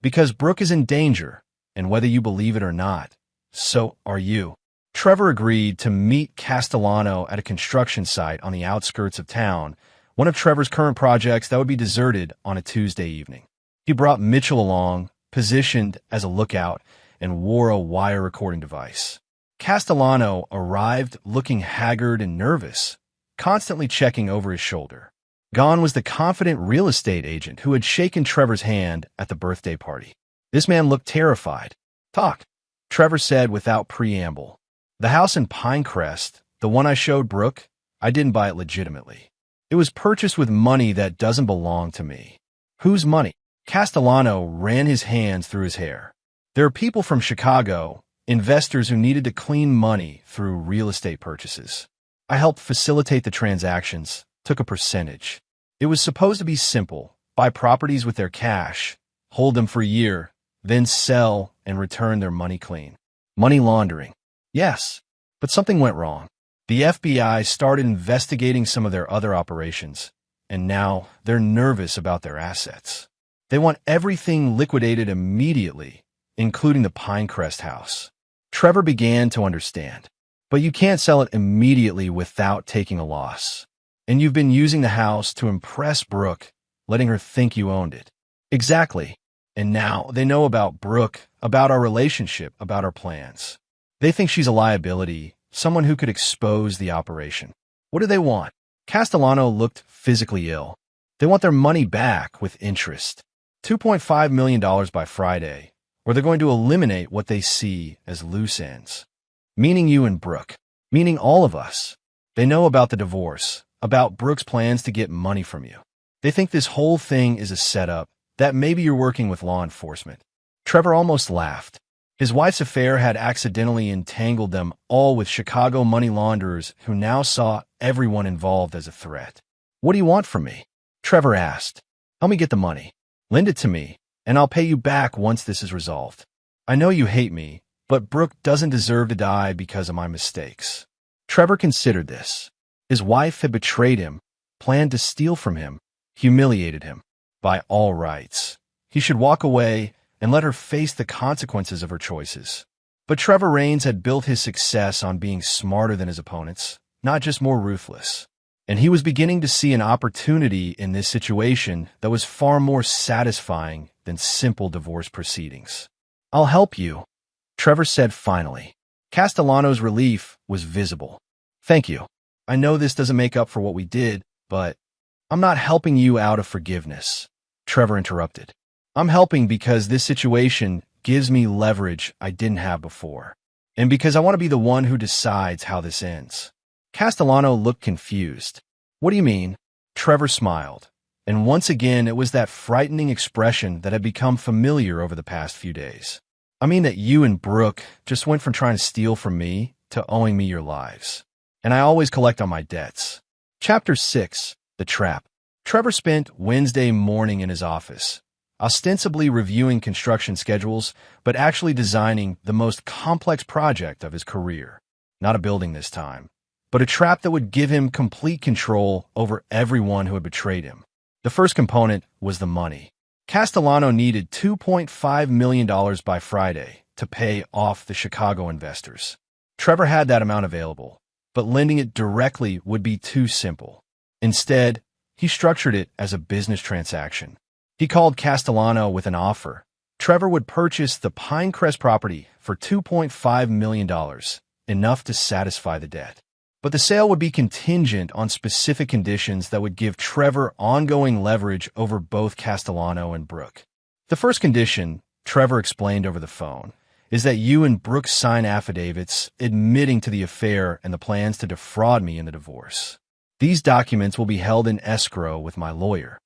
Speaker 1: "Because Brooke is in danger, and whether you believe it or not, so are you." Trevor agreed to meet Castellano at a construction site on the outskirts of town, one of Trevor's current projects that would be deserted on a Tuesday evening. He brought Mitchell along, positioned as a lookout, and wore a wire recording device. Castellano arrived looking haggard and nervous, constantly checking over his shoulder. Gone was the confident real estate agent who had shaken Trevor's hand at the birthday party. This man looked terrified. "Talk," Trevor said without preamble. "The house in Pinecrest, the one I showed Brooke, I didn't buy it legitimately. It was purchased with money that doesn't belong to me." "Whose money?" Castellano ran his hands through his hair. "There are people from Chicago, investors who needed to clean money through real estate purchases. I helped facilitate the transactions, took a percentage. It was supposed to be simple: buy properties with their cash, hold them for a year, then sell and return their money clean." "Money laundering." "Yes, but something went wrong. The FBI started investigating some of their other operations, and now they're nervous about their assets. They want everything liquidated immediately, including the Pinecrest house." Trevor began to understand. "But you can't sell it immediately without taking a loss. And you've been using the house to impress Brooke, letting her think you owned it." "Exactly. And now they know about Brooke, about our relationship, about our plans. They think she's a liability, someone who could expose the operation." "What do they want?" Castellano looked physically ill. "They want their money back with interest." $2.5 million by Friday, or they're going to eliminate what they see as loose ends. Meaning you and Brooke. Meaning all of us. They know about the divorce, about Brooke's plans to get money from you. They think this whole thing is a setup, that maybe you're working with law enforcement. Trevor almost laughed. His wife's affair had accidentally entangled them all with Chicago money launderers who now saw everyone involved as a threat. "What do you want from me?" Trevor asked. "Help me get the money. Lend it to me, and I'll pay you back once this is resolved. I know you hate me, but Brooke doesn't deserve to die because of my mistakes." Trevor considered this. His wife had betrayed him, planned to steal from him, humiliated him. By all rights, he should walk away and let her face the consequences of her choices. But Trevor Raines had built his success on being smarter than his opponents, not just more ruthless. And he was beginning to see an opportunity in this situation that was far more satisfying than simple divorce proceedings. "I'll help you," Trevor said finally. Castellano's relief was visible. "Thank you. I know this doesn't make up for what we did, but I'm not helping you out of forgiveness," Trevor interrupted. "I'm helping because this situation gives me leverage I didn't have before, and because I want to be the one who decides how this ends." Castellano looked confused. "What do you mean?" Trevor smiled, and once again it was that frightening expression that had become familiar over the past few days. "I mean that you and Brooke just went from trying to steal from me to owing me your lives. And I always collect on my debts." Chapter 6. The Trap. Trevor spent Wednesday morning in his office, ostensibly reviewing construction schedules, but actually designing the most complex project of his career. Not a building this time, but a trap that would give him complete control over everyone who had betrayed him. The first component was the money. Castellano needed $2.5 million by Friday to pay off the Chicago investors. Trevor had that amount available, but lending it directly would be too simple. Instead, he structured it as a business transaction. He called Castellano with an offer. Trevor would purchase the Pinecrest property for $2.5 million, enough to satisfy the debt. But the sale would be contingent on specific conditions that would give Trevor ongoing leverage over both Castellano and Brooke. The first condition, Trevor explained over the phone, is that you and Brooke sign affidavits admitting to the affair and the plans to defraud me in the divorce. These documents will be held in escrow with my lawyer.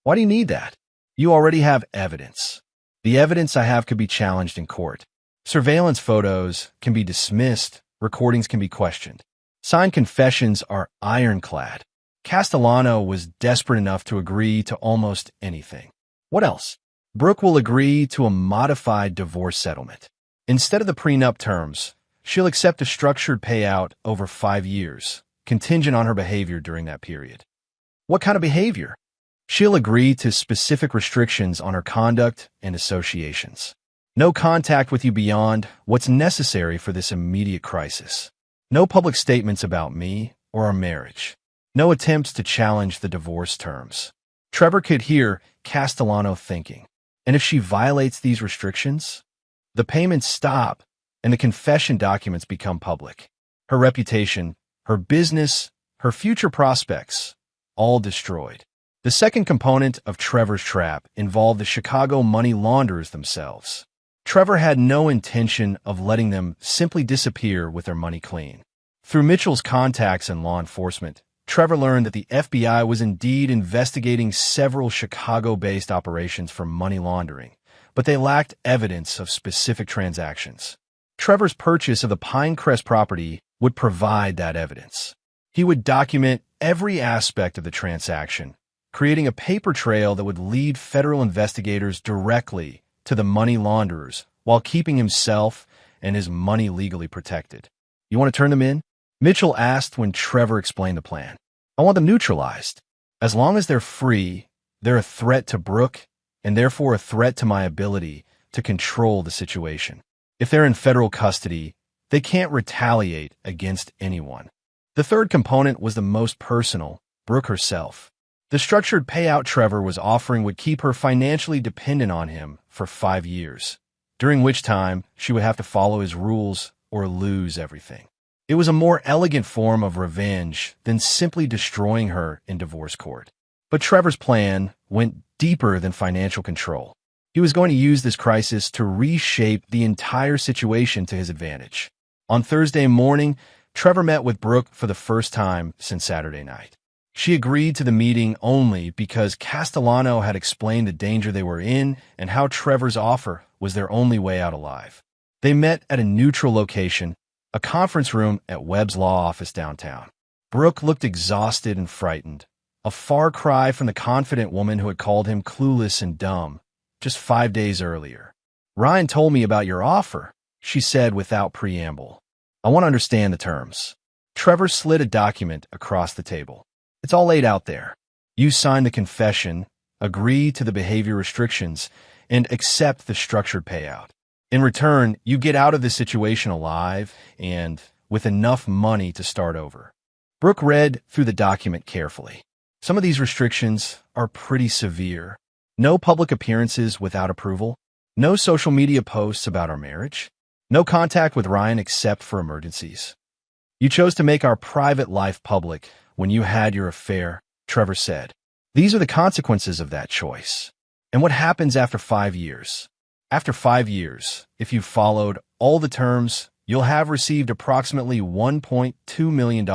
Speaker 1: Why do you need that? You already have evidence. The evidence I have could be challenged in court. Surveillance photos can be dismissed, recordings can be questioned. Signed confessions are ironclad. Castellano was desperate enough to agree to almost anything. What else? Brooke will agree to a modified divorce settlement. Instead of the prenup terms, she'll accept a structured payout over 5 years, contingent on her behavior during that period. What kind of behavior? She'll agree to specific restrictions on her conduct and associations. No contact with you beyond what's necessary for this immediate crisis. No public statements about me or our marriage. No attempts to challenge the divorce terms. Trevor could hear Castellano thinking, and if she violates these restrictions, the payments stop and the confession documents become public. Her reputation, her business, her future prospects, all destroyed. The second component of Trevor's trap involved the Chicago money launderers themselves. Trevor had no intention of letting them simply disappear with their money clean. Through Mitchell's contacts in law enforcement, Trevor learned that the FBI was indeed investigating several Chicago-based operations for money laundering, but they lacked evidence of specific transactions. Trevor's purchase of the Pinecrest property would provide that evidence. He would document every aspect of the transaction, creating a paper trail that would lead federal investigators directly to the money launderers while keeping himself and his money legally protected. "You want to turn them in?" Mitchell asked when Trevor explained the plan. "I want them neutralized. As long as they're free, they're a threat to Brooke and therefore a threat to my ability to control the situation. If they're in federal custody, they can't retaliate against anyone." The third component was the most personal, Brooke herself. The structured payout Trevor was offering would keep her financially dependent on him for 5 years, during which time she would have to follow his rules or lose everything. It was a more elegant form of revenge than simply destroying her in divorce court. But Trevor's plan went deeper than financial control. He was going to use this crisis to reshape the entire situation to his advantage. On Thursday morning, Trevor met with Brooke for the first time since Saturday night. She agreed to the meeting only because Castellano had explained the danger they were in and how Trevor's offer was their only way out alive. They met at a neutral location, a conference room at Webb's law office downtown. Brooke looked exhausted and frightened, a far cry from the confident woman who had called him clueless and dumb just 5 days earlier. "Ryan told me about your offer," she said without preamble. "I want to understand the terms." Trevor slid a document across the table. "It's all laid out there. You sign the confession, agree to the behavior restrictions, and accept the structured payout. In return, you get out of this situation alive and with enough money to start over." Brooke read through the document carefully. Some of these restrictions are pretty severe. No public appearances without approval. No social media posts about our marriage. No contact with Ryan except for emergencies. "You chose to make our private life public when you had your affair," Trevor said. "These are the consequences of that choice. And what happens after 5 years? After 5 years, if you've followed all the terms, you'll have received approximately $1.2 million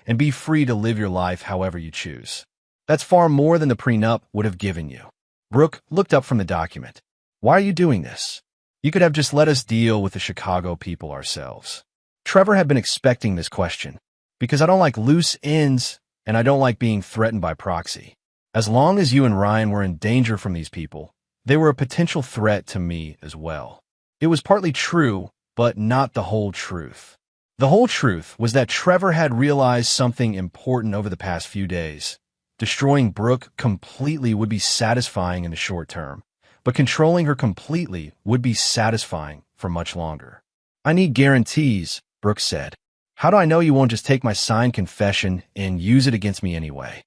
Speaker 1: and be free to live your life however you choose. That's far more than the prenup would have given you." Brooke looked up from the document. "Why are you doing this? You could have just let us deal with the Chicago people ourselves." Trevor had been expecting this question. "Because I don't like loose ends and I don't like being threatened by proxy. As long as you and Ryan were in danger from these people, they were a potential threat to me as well." It was partly true, but not the whole truth. The whole truth was that Trevor had realized something important over the past few days. Destroying Brooke completely would be satisfying in the short term, but controlling her completely would be satisfying for much longer. "I need guarantees," Brooke said. "How do I know you won't just take my signed confession and use it against me anyway?"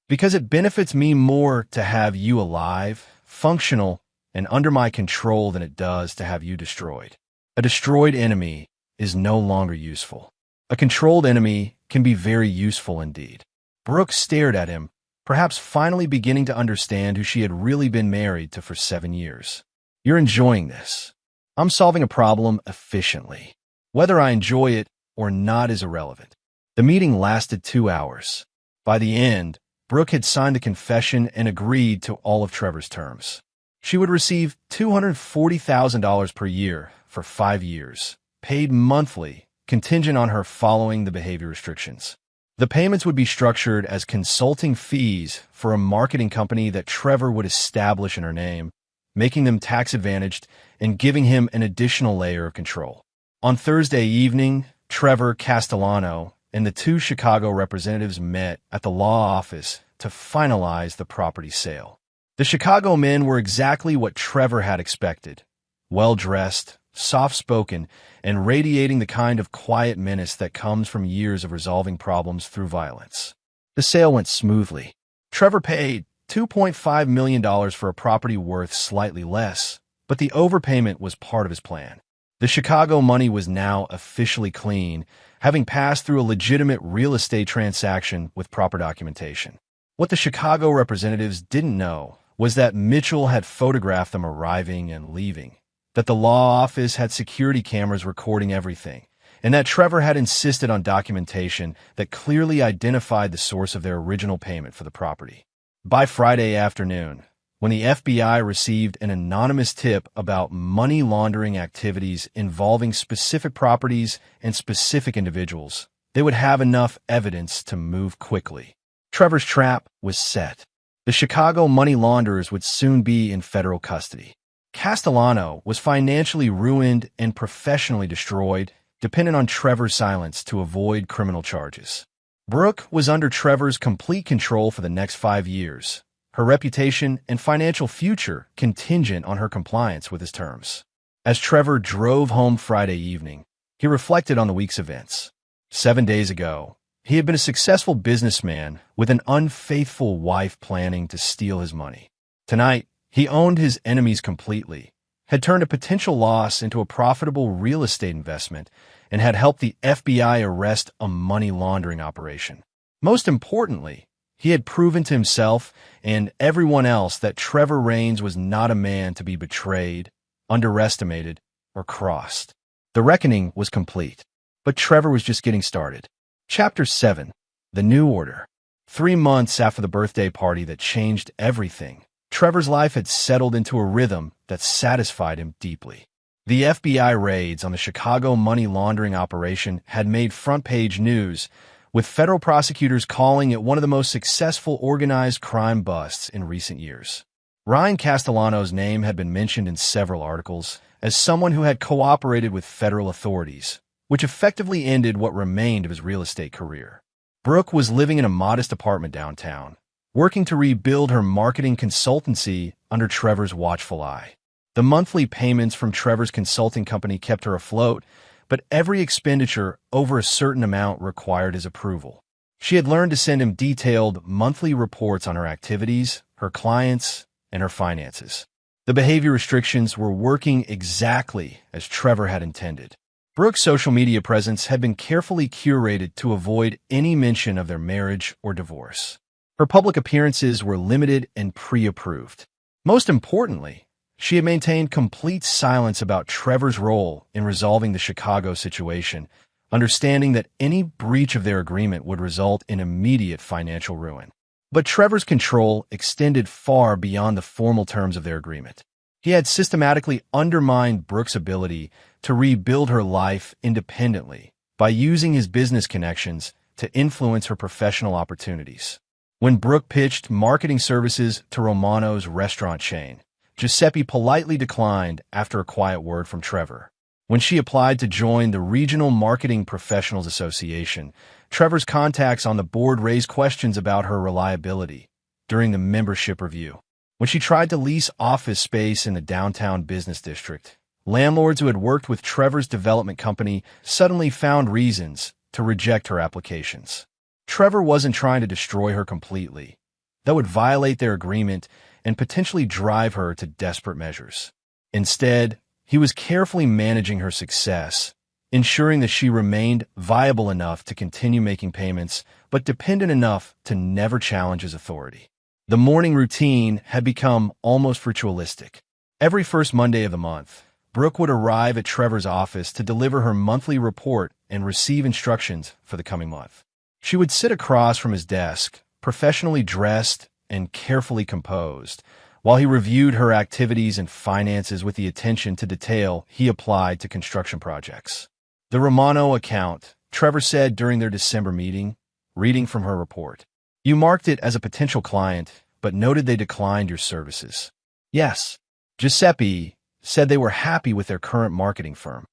Speaker 1: "Because it benefits me more to have you alive, functional, and under my control than it does to have you destroyed. A destroyed enemy is no longer useful. A controlled enemy can be very useful indeed." Brooke stared at him, perhaps finally beginning to understand who she had really been married to for 7 years. "You're enjoying this. I'm solving a problem efficiently. Whether I enjoy it or not is irrelevant." The meeting lasted 2 hours. By the end, Brooke had signed the confession and agreed to all of Trevor's terms. She would receive $240,000 per year for 5 years, paid monthly, contingent on her following the behavior restrictions. The payments would be structured as consulting fees for a marketing company that Trevor would establish in her name, making them tax-advantaged and giving him an additional layer of control. On Thursday evening, Trevor, Castellano, and the 2 Chicago representatives met at the law office to finalize the property sale. The Chicago men were exactly what Trevor had expected: well-dressed, soft-spoken, and radiating the kind of quiet menace that comes from years of resolving problems through violence. The sale went smoothly. Trevor paid $2.5 million for a property worth slightly less, but the overpayment was part of his plan. The Chicago money was now officially clean, having passed through a legitimate real estate transaction with proper documentation. What the Chicago representatives didn't know was that Mitchell had photographed them arriving and leaving, that the law office had security cameras recording everything, and that Trevor had insisted on documentation that clearly identified the source of their original payment for the property. By Friday afternoon, when the FBI received an anonymous tip about money laundering activities involving specific properties and specific individuals, they would have enough evidence to move quickly. Trevor's trap was set. The Chicago money launderers would soon be in federal custody. Castellano was financially ruined and professionally destroyed, dependent on Trevor's silence to avoid criminal charges. Brooke was under Trevor's complete control for the next 5 years, her reputation and financial future contingent on her compliance with his terms. As Trevor drove home Friday evening, he reflected on the week's events. 7 days ago, he had been a successful businessman with an unfaithful wife planning to steal his money. Tonight, he owned his enemies completely, had turned a potential loss into a profitable real estate investment, and had helped the FBI arrest a money laundering operation. Most importantly, He had proven to himself and everyone else that Trevor Raines was not a man to be betrayed, underestimated, or crossed. The reckoning was complete, but Trevor was just getting started. Chapter 7. The New Order. 3 months after the birthday party that changed everything, Trevor's life had settled into a rhythm that satisfied him deeply. The FBI raids on the Chicago money laundering operation had made front-page news, with federal prosecutors calling it one of the most successful organized crime busts in recent years. Ryan Castellano's name had been mentioned in several articles as someone who had cooperated with federal authorities, which effectively ended what remained of his real estate career. Brooke was living in a modest apartment downtown, working to rebuild her marketing consultancy under Trevor's watchful eye. The monthly payments from Trevor's consulting company kept her afloat, but every expenditure over a certain amount required his approval. She had learned to send him detailed monthly reports on her activities, her clients, and her finances. The behavior restrictions were working exactly as Trevor had intended. Brooke's social media presence had been carefully curated to avoid any mention of their marriage or divorce. Her public appearances were limited and pre-approved. Most importantly, she had maintained complete silence about Trevor's role in resolving the Chicago situation, understanding that any breach of their agreement would result in immediate financial ruin. But Trevor's control extended far beyond the formal terms of their agreement. He had systematically undermined Brooke's ability to rebuild her life independently by using his business connections to influence her professional opportunities. When Brooke pitched marketing services to Romano's restaurant chain, Giuseppe politely declined after a quiet word from Trevor. When she applied to join the Regional Marketing Professionals Association, Trevor's contacts on the board raised questions about her reliability during the membership review. When she tried to lease office space in the downtown business district, landlords who had worked with Trevor's development company suddenly found reasons to reject her applications. Trevor wasn't trying to destroy her completely. That would violate their agreement and potentially drive her to desperate measures. Instead, he was carefully managing her success, ensuring that she remained viable enough to continue making payments, but dependent enough to never challenge his authority. The morning routine had become almost ritualistic. Every first Monday of the month, Brooke would arrive at Trevor's office to deliver her monthly report and receive instructions for the coming month. She would sit across from his desk, professionally dressed and carefully composed, while he reviewed her activities and finances with the attention to detail he applied to construction projects. The Romano account, Trevor said during their December meeting, reading from her report. You marked it as a potential client, but noted they declined your services. Yes. Giuseppe said they were happy with their current marketing firm.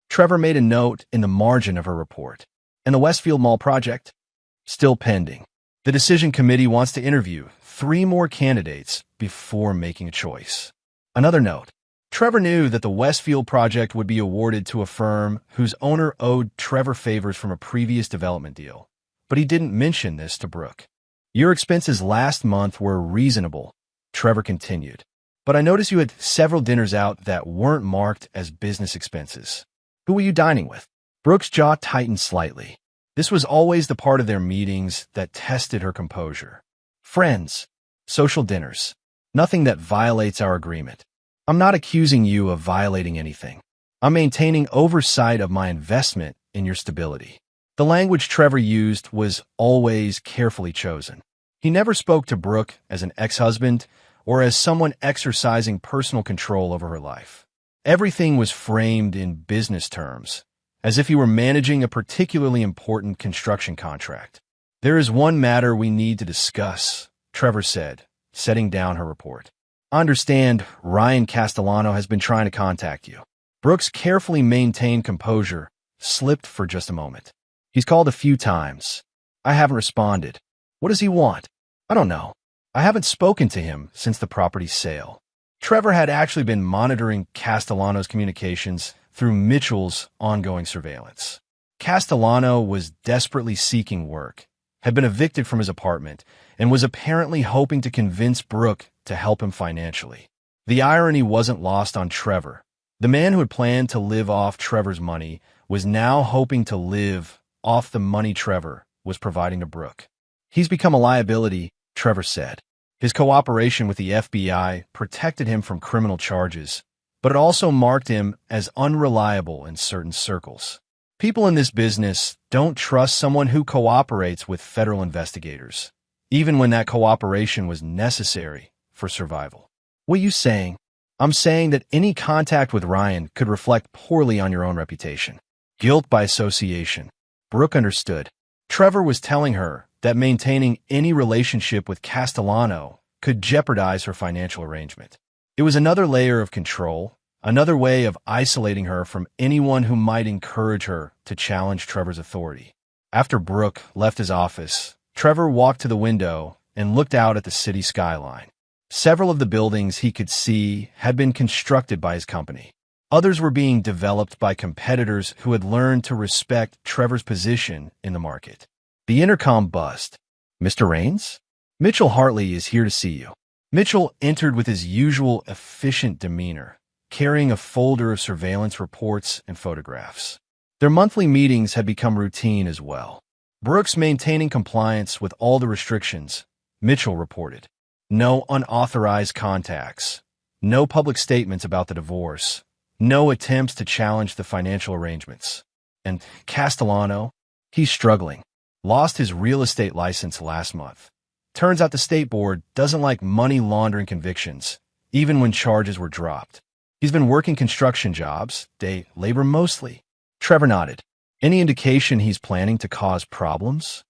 Speaker 1: Trevor made a note in the margin of her report. And the Westfield Mall project? Still pending. The decision committee wants to interview 3 more candidates before making a choice. Another note. Trevor knew that the Westfield project would be awarded to a firm whose owner owed Trevor favors from a previous development deal, but he didn't mention this to Brooke. Your expenses last month were reasonable, Trevor continued, but I noticed you had several dinners out that weren't marked as business expenses. Who were you dining with? Brooke's jaw tightened slightly. This was always the part of their meetings that tested her composure. Friends, social dinners, nothing that violates our agreement. I'm not accusing you of violating anything. I'm maintaining oversight of my investment in your stability. The language Trevor used was always carefully chosen. He never spoke to Brooke as an ex-husband or as someone exercising personal control over her life. Everything was framed in business terms, as if he were managing a particularly important construction contract. There is one matter we need to discuss, Trevor said, setting down her report. I understand Ryan Castellano has been trying to contact you. Brooke's carefully maintained composure slipped for just a moment. He's called a few times. I haven't responded. What does he want? I don't know. I haven't spoken to him since the property's sale. Trevor had actually been monitoring Castellano's communications through Mitchell's ongoing surveillance. Castellano was desperately seeking work, had been evicted from his apartment, and was apparently hoping to convince Brooke to help him financially. The irony wasn't lost on Trevor. The man who had planned to live off Trevor's money was now hoping to live off the money Trevor was providing to Brooke. He's become a liability, Trevor said. His cooperation with the FBI protected him from criminal charges, but it also marked him as unreliable in certain circles. People in this business don't trust someone who cooperates with federal investigators, even when that cooperation was necessary for survival. What are you saying? I'm saying that any contact with Ryan could reflect poorly on your own reputation. Guilt by association. Brooke understood. Trevor was telling her that maintaining any relationship with Castellano could jeopardize her financial arrangement. It was another layer of control, another way of isolating her from anyone who might encourage her to challenge Trevor's authority. After Brooke left his office, Trevor walked to the window and looked out at the city skyline. Several of the buildings he could see had been constructed by his company. Others were being developed by competitors who had learned to respect Trevor's position in the market. The intercom buzzed. "Mr. Rains? Mitchell Hartley is here to see you." Mitchell entered with his usual efficient demeanor, carrying a folder of surveillance reports and photographs. Their monthly meetings had become routine as well. Brooks maintaining compliance with all the restrictions, Mitchell reported. No unauthorized contacts, no public statements about the divorce, no attempts to challenge the financial arrangements. And Castellano, he's struggling. Lost his real estate license last month. Turns out the state board doesn't like money laundering convictions, even when charges were dropped. He's been working construction jobs, day labor mostly. Trevor nodded. Any indication he's planning to cause problems?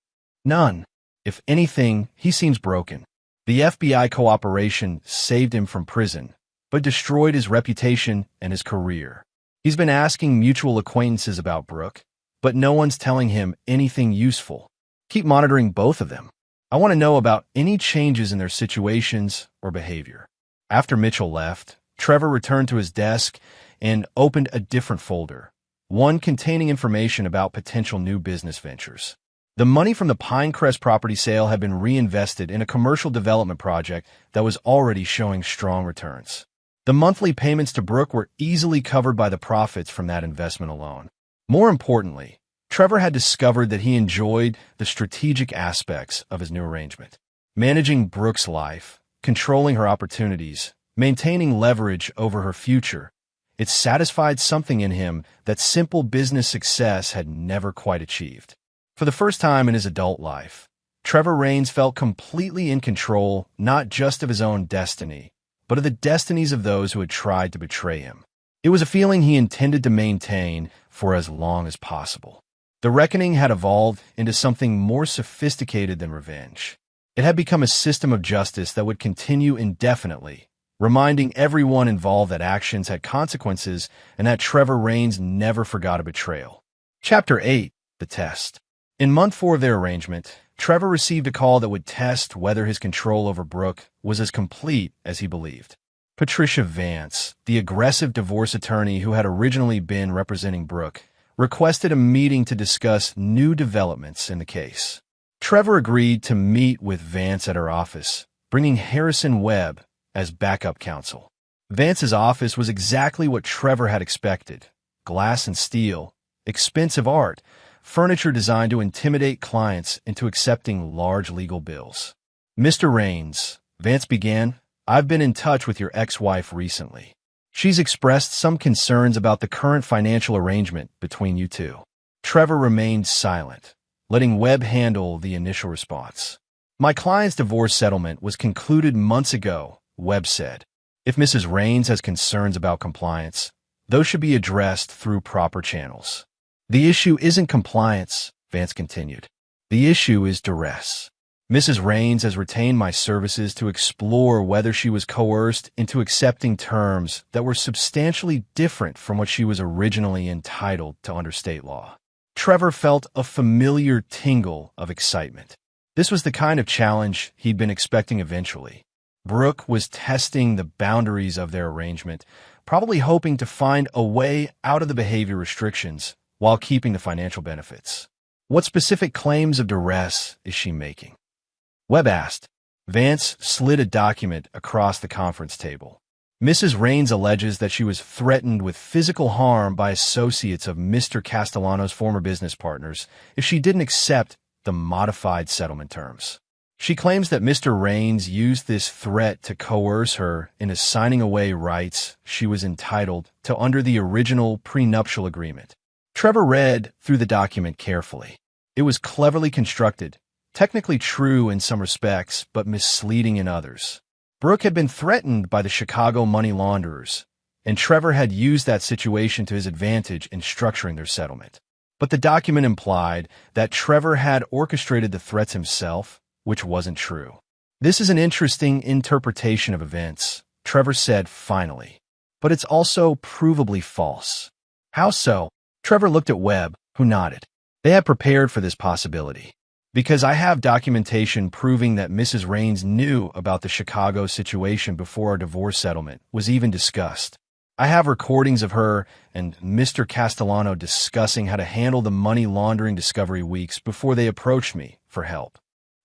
Speaker 1: None. If anything, he seems broken. The FBI cooperation saved him from prison, but destroyed his reputation and his career. He's been asking mutual acquaintances about Brooke, but no one's telling him anything useful. Keep monitoring both of them. I want to know about any changes in their situations or behavior. After Mitchell left, Trevor returned to his desk and opened a different folder, one containing information about potential new business ventures. The money from the Pinecrest property sale had been reinvested in a commercial development project that was already showing strong returns. The monthly payments to Brooke were easily covered by the profits from that investment alone. More importantly, Trevor had discovered that he enjoyed the strategic aspects of his new arrangement. Managing Brooke's life, controlling her opportunities, maintaining leverage over her future. It satisfied something in him that simple business success had never quite achieved. For the first time in his adult life, Trevor Rains felt completely in control not just of his own destiny, but of the destinies of those who had tried to betray him. It was a feeling he intended to maintain for as long as possible. The reckoning had evolved into something more sophisticated than revenge. It had become a system of justice that would continue indefinitely, reminding everyone involved that actions had consequences and that Trevor Rains never forgot a betrayal. Chapter 8. The Test. In month 4 of their arrangement, Trevor received a call that would test whether his control over Brooke was as complete as he believed. Patricia Vance, the aggressive divorce attorney who had originally been representing Brooke, requested a meeting to discuss new developments in the case. Trevor agreed to meet with Vance at her office, bringing Harrison Webb as backup counsel. Vance's office was exactly what Trevor had expected: glass and steel, expensive art, furniture designed to intimidate clients into accepting large legal bills. "Mr. Rains," Vance began, "I've been in touch with your ex-wife recently. She's expressed some concerns about the current financial arrangement between you two." Trevor remained silent, letting Webb handle the initial response. "My client's divorce settlement was concluded months ago," Webb said. "If Mrs. Rains has concerns about compliance, those should be addressed through proper channels." "The issue isn't compliance," Vance continued. "The issue is duress. Mrs. Rains has retained my services to explore whether she was coerced into accepting terms that were substantially different from what she was originally entitled to under state law." Trevor felt a familiar tingle of excitement. This was the kind of challenge he'd been expecting eventually. Brooke was testing the boundaries of their arrangement, probably hoping to find a way out of the behavior restrictions while keeping the financial benefits. "What specific claims of duress is she making?" Webb asked. Vance slid a document across the conference table. "Mrs. Rains alleges that she was threatened with physical harm by associates of Mr. Castellano's former business partners if she didn't accept the modified settlement terms. She claims that Mr. Raines used this threat to coerce her into signing away rights she was entitled to under the original prenuptial agreement. Trevor read through the document carefully. It was cleverly constructed, technically true in some respects, but misleading in others. Brooke had been threatened by the Chicago money launderers, and Trevor had used that situation to his advantage in structuring their settlement. But the document implied that Trevor had orchestrated the threats himself, which wasn't true. "This is an interesting interpretation of events," Trevor said finally. "But it's also provably false." "How so?" Trevor looked at Webb, who nodded. "They had prepared for this possibility. Because I have documentation proving that Mrs. Raines knew about the Chicago situation before our divorce settlement was even discussed. I have recordings of her and Mr. Castellano discussing how to handle the money laundering discovery weeks before they approached me for help.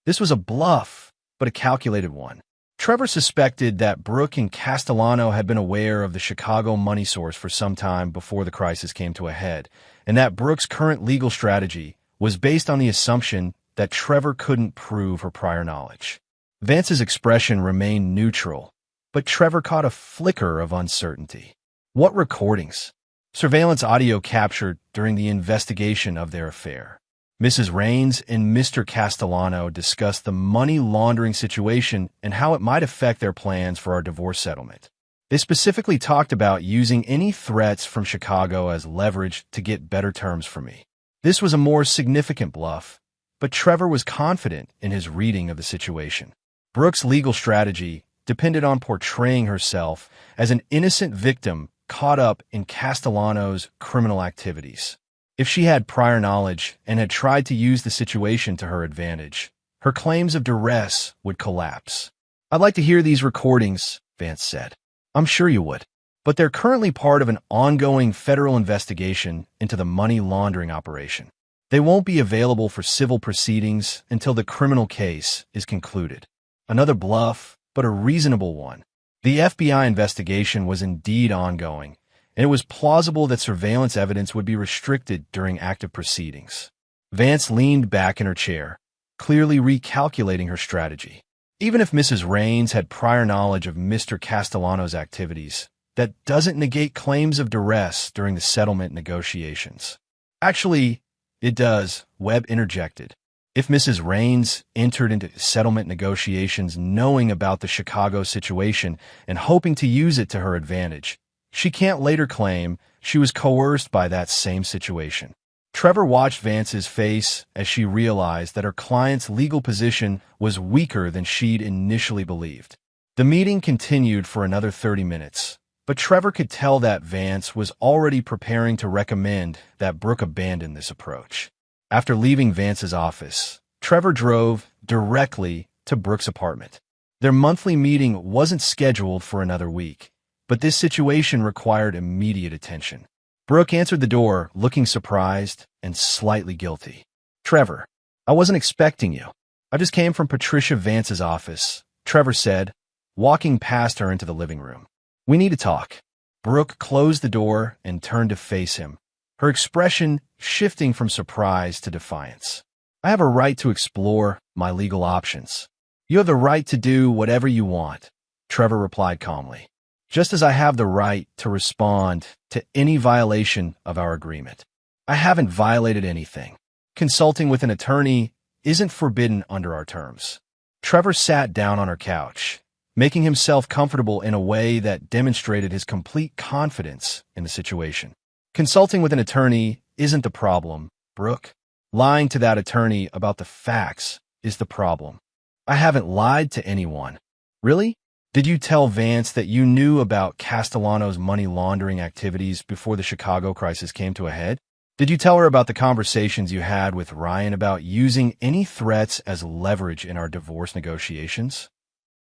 Speaker 1: This was a bluff, but a calculated one. Trevor suspected that Brooke and Castellano had been aware of the Chicago money source for some time before the crisis came to a head, and that Brooke's current legal strategy was based on the assumption that Trevor couldn't prove her prior knowledge. Vance's expression remained neutral, but Trevor caught a flicker of uncertainty. What recordings? Surveillance audio captured during the investigation of their affair. Mrs. Raines and Mr. Castellano discussed the money laundering situation and how it might affect their plans for our divorce settlement. They specifically talked about using any threats from Chicago as leverage to get better terms for me. This was a more significant bluff, but Trevor was confident in his reading of the situation. Brooke's legal strategy depended on portraying herself as an innocent victim caught up in Castellano's criminal activities. If she had prior knowledge and had tried to use the situation to her advantage, her claims of duress would collapse. "I'd like to hear these recordings," Vance said. "I'm sure you would. But they're currently part of an ongoing federal investigation into the money laundering operation. They won't be available for civil proceedings until the criminal case is concluded." Another bluff, but a reasonable one. The FBI investigation was indeed ongoing, and it was plausible that surveillance evidence would be restricted during active proceedings. Vance leaned back in her chair, clearly recalculating her strategy. Even if Mrs. Raines had prior knowledge of Mr. Castellano's activities, that doesn't negate claims of duress during the settlement negotiations. "Actually, it does," Webb interjected. "If Mrs. Raines entered into settlement negotiations knowing about the Chicago situation and hoping to use it to her advantage, she can't later claim she was coerced by that same situation." Trevor watched Vance's face as she realized that her client's legal position was weaker than she'd initially believed. The meeting continued for another 30 minutes, but Trevor could tell that Vance was already preparing to recommend that Brooke abandon this approach. After leaving Vance's office, Trevor drove directly to Brooke's apartment. Their monthly meeting wasn't scheduled for another week, but this situation required immediate attention. Brooke answered the door, looking surprised and slightly guilty. "Trevor, I wasn't expecting you. I just came from Patricia Vance's office," Trevor said, walking past her into the living room. "We need to talk." Brooke closed the door and turned to face him, her expression shifting from surprise to defiance. "I have a right to explore my legal options." "You have the right to do whatever you want," Trevor replied calmly. "Just as I have the right to respond to any violation of our agreement. I haven't violated anything. Consulting with an attorney isn't forbidden under our terms." Trevor sat down on her couch, making himself comfortable in a way that demonstrated his complete confidence in the situation. "Consulting with an attorney isn't the problem, Brooke. Lying to that attorney about the facts is the problem. I haven't lied to anyone." "Really? Did you tell Vance that you knew about Castellano's money laundering activities before the Chicago crisis came to a head? Did you tell her about the conversations you had with Ryan about using any threats as leverage in our divorce negotiations?"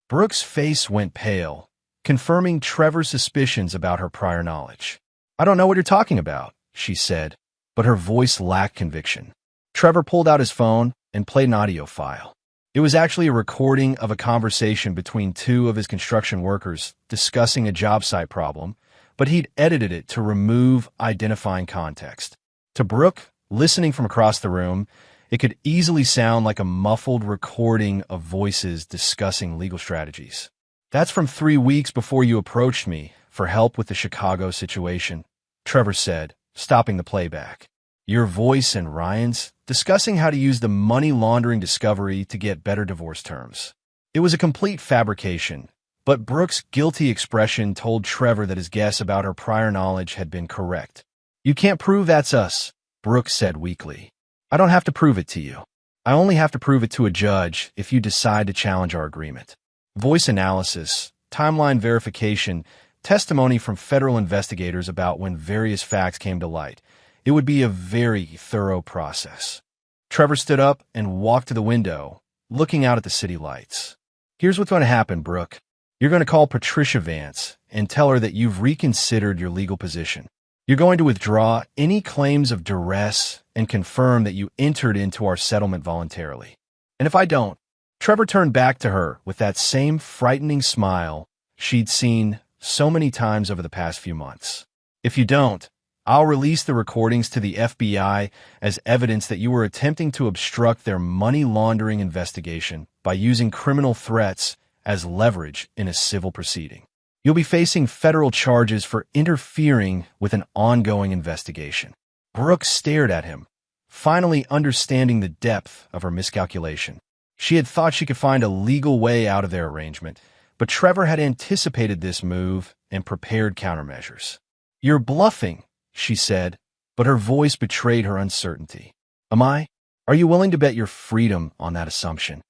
Speaker 1: Brooke's face went pale, confirming Trevor's suspicions about her prior knowledge. "I don't know what you're talking about," she said, but her voice lacked conviction. Trevor pulled out his phone and played an audio file. It was actually a recording of a conversation between two of his construction workers discussing a job site problem, but he'd edited it to remove identifying context. To Brooke, listening from across the room, It could easily sound like a muffled recording of voices discussing legal strategies. "That's from 3 weeks before you approached me for help with the Chicago situation," Trevor said, stopping the playback. "Your voice and Ryan's discussing how to use the money laundering discovery to get better divorce terms." It was a complete fabrication, but Brooke's guilty expression told Trevor that his guess about her prior knowledge had been correct. "You can't prove that's us," Brooke said weakly. "I don't have to prove it to you. I only have to prove it to a judge if you decide to challenge our agreement." Voice analysis, timeline verification, testimony from federal investigators about when various facts came to light. It would be a very thorough process. Trevor stood up and walked to the window, looking out at the city lights. "Here's what's going to happen, Brooke. You're going to call Patricia Vance and tell her that you've reconsidered your legal position. You're going to withdraw any claims of duress and confirm that you entered into our settlement voluntarily. And if I don't," Trevor turned back to her with that same frightening smile she'd seen so many times over the past few months. "If you don't, I'll release the recordings to the FBI as evidence that you were attempting to obstruct their money laundering investigation by using criminal threats as leverage in a civil proceeding. You'll be facing federal charges for interfering with an ongoing investigation." Brooke stared at him, finally understanding the depth of her miscalculation. She had thought she could find a legal way out of their arrangement, but Trevor had anticipated this move and prepared countermeasures. "You're bluffing," she said, but her voice betrayed her uncertainty. "Am I? Are you willing to bet your freedom on that assumption?"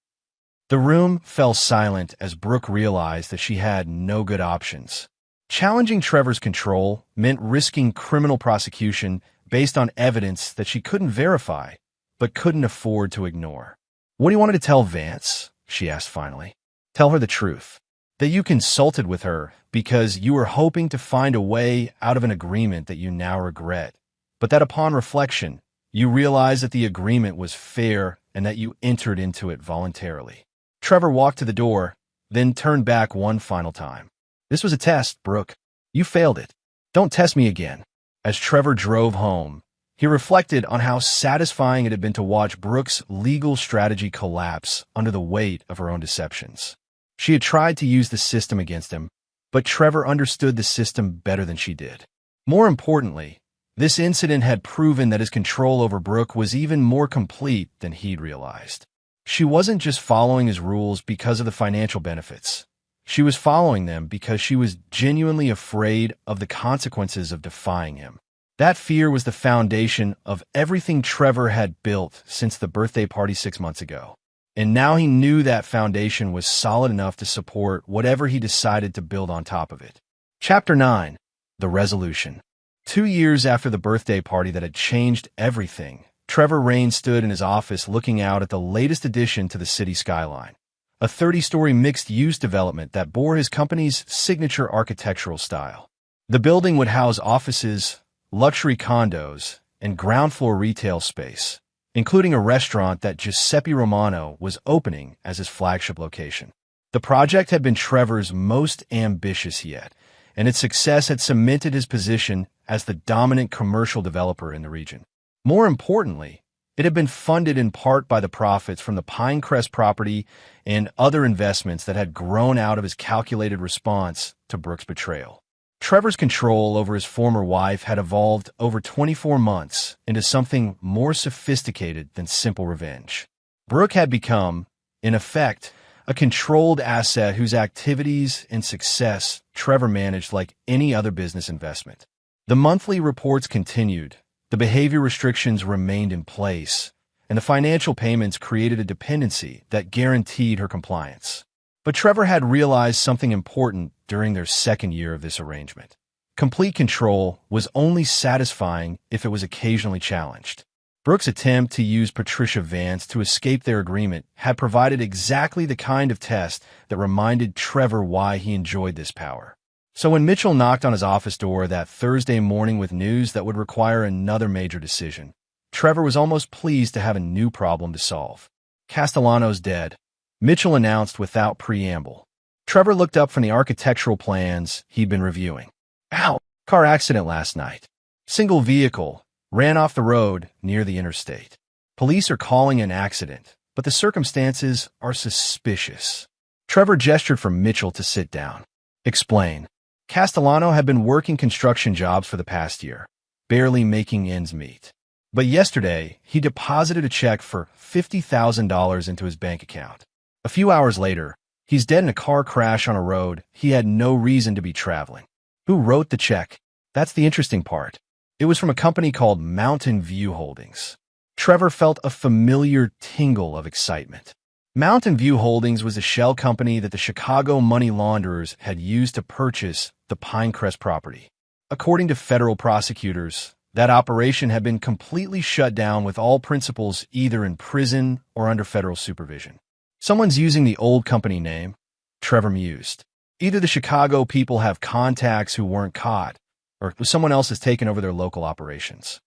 Speaker 1: The room fell silent as Brooke realized that she had no good options. Challenging Trevor's control meant risking criminal prosecution based on evidence that she couldn't verify, but couldn't afford to ignore. "What do you want me to tell Vance?" she asked finally. "Tell her the truth. That you consulted with her because you were hoping to find a way out of an agreement that you now regret, but that upon reflection, you realized that the agreement was fair and that you entered into it voluntarily." Trevor walked to the door, then turned back one final time. "This was a test, Brooke. You failed it. Don't test me again." As Trevor drove home, he reflected on how satisfying it had been to watch Brooke's legal strategy collapse under the weight of her own deceptions. She had tried to use the system against him, but Trevor understood the system better than she did. More importantly, this incident had proven that his control over Brooke was even more complete than he'd realized. She wasn't just following his rules because of the financial benefits. She was following them because she was genuinely afraid of the consequences of defying him. That fear was the foundation of everything Trevor had built since the birthday party 6 months ago. And now he knew that foundation was solid enough to support whatever he decided to build on top of it. Chapter 9. The Resolution. 2 years after the birthday party that had changed everything, Trevor Raines stood in his office looking out at the latest addition to the city skyline, a 30-story mixed-use development that bore his company's signature architectural style. The building would house offices, luxury condos, and ground-floor retail space, including a restaurant that Giuseppe Romano was opening as his flagship location. The project had been Trevor's most ambitious yet, and its success had cemented his position as the dominant commercial developer in the region. More importantly, it had been funded in part by the profits from the Pinecrest property and other investments that had grown out of his calculated response to Brooke's betrayal. Trevor's control over his former wife had evolved over 24 months into something more sophisticated than simple revenge. Brooke had become, in effect, a controlled asset whose activities and success Trevor managed like any other business investment. The monthly reports continued, the behavior restrictions remained in place, and the financial payments created a dependency that guaranteed her compliance. But Trevor had realized something important during their second year of this arrangement. Complete control was only satisfying if it was occasionally challenged. Brooke's attempt to use Patricia Vance to escape their agreement had provided exactly the kind of test that reminded Trevor why he enjoyed this power. So when Mitchell knocked on his office door that Thursday morning with news that would require another major decision, Trevor was almost pleased to have a new problem to solve. "Castellano's dead," Mitchell announced without preamble. Trevor looked up from the architectural plans he'd been reviewing. "Ow! Car accident last night. Single vehicle. Ran off the road near the interstate." Police are calling an accident, but the circumstances are suspicious. Trevor gestured for Mitchell to sit down. Explain. Castellano had been working construction jobs for the past year, barely making ends meet. But yesterday, he deposited a check for $50,000 into his bank account. A few hours later, he's dead in a car crash on a road he had no reason to be traveling. Who wrote the check? That's the interesting part. It was from a company called Mountain View Holdings. Trevor felt a familiar tingle of excitement. Mountain View Holdings was a shell company that the Chicago money launderers had used to purchase the Pinecrest property. According to federal prosecutors, that operation had been completely shut down with all principals either in prison or under federal supervision. Someone's using the old company name, Trevor mused. Either the Chicago people have contacts who weren't caught, or someone else has taken over their local operations.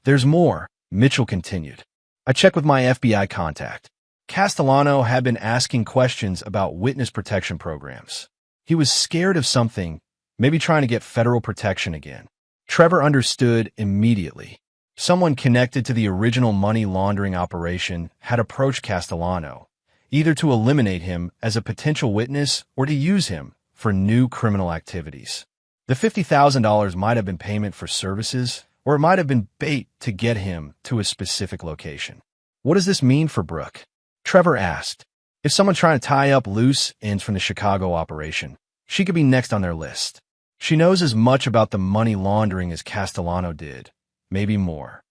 Speaker 1: There's more, Mitchell continued. I checked with my FBI contact. Castellano had been asking questions about witness protection programs. He was scared of something, maybe trying to get federal protection again. Trevor understood immediately. Someone connected to the original money laundering operation had approached Castellano, either to eliminate him as a potential witness or to use him for new criminal activities. The $50,000 might have been payment for services, or it might have been bait to get him to a specific location. What does this mean for Brooke? Trevor asked. If someone's trying to tie up loose ends from the Chicago operation, she could be next on their list. She knows as much about the money laundering as Castellano did, maybe more.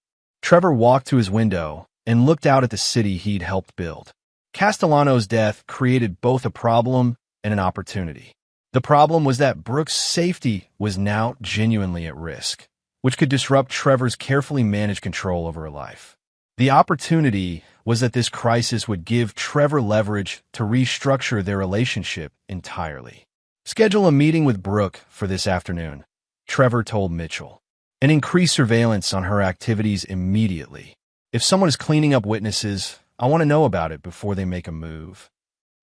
Speaker 1: Trevor walked to his window and looked out at the city he'd helped build. Castellano's death created both a problem and an opportunity. The problem was that Brooke's safety was now genuinely at risk, which could disrupt Trevor's carefully managed control over her life. The opportunity was that this crisis would give Trevor leverage to restructure their relationship entirely. Schedule a meeting with Brooke for this afternoon, Trevor told Mitchell, and increase surveillance on her activities immediately. If someone is cleaning up witnesses, I want to know about it before they make a move.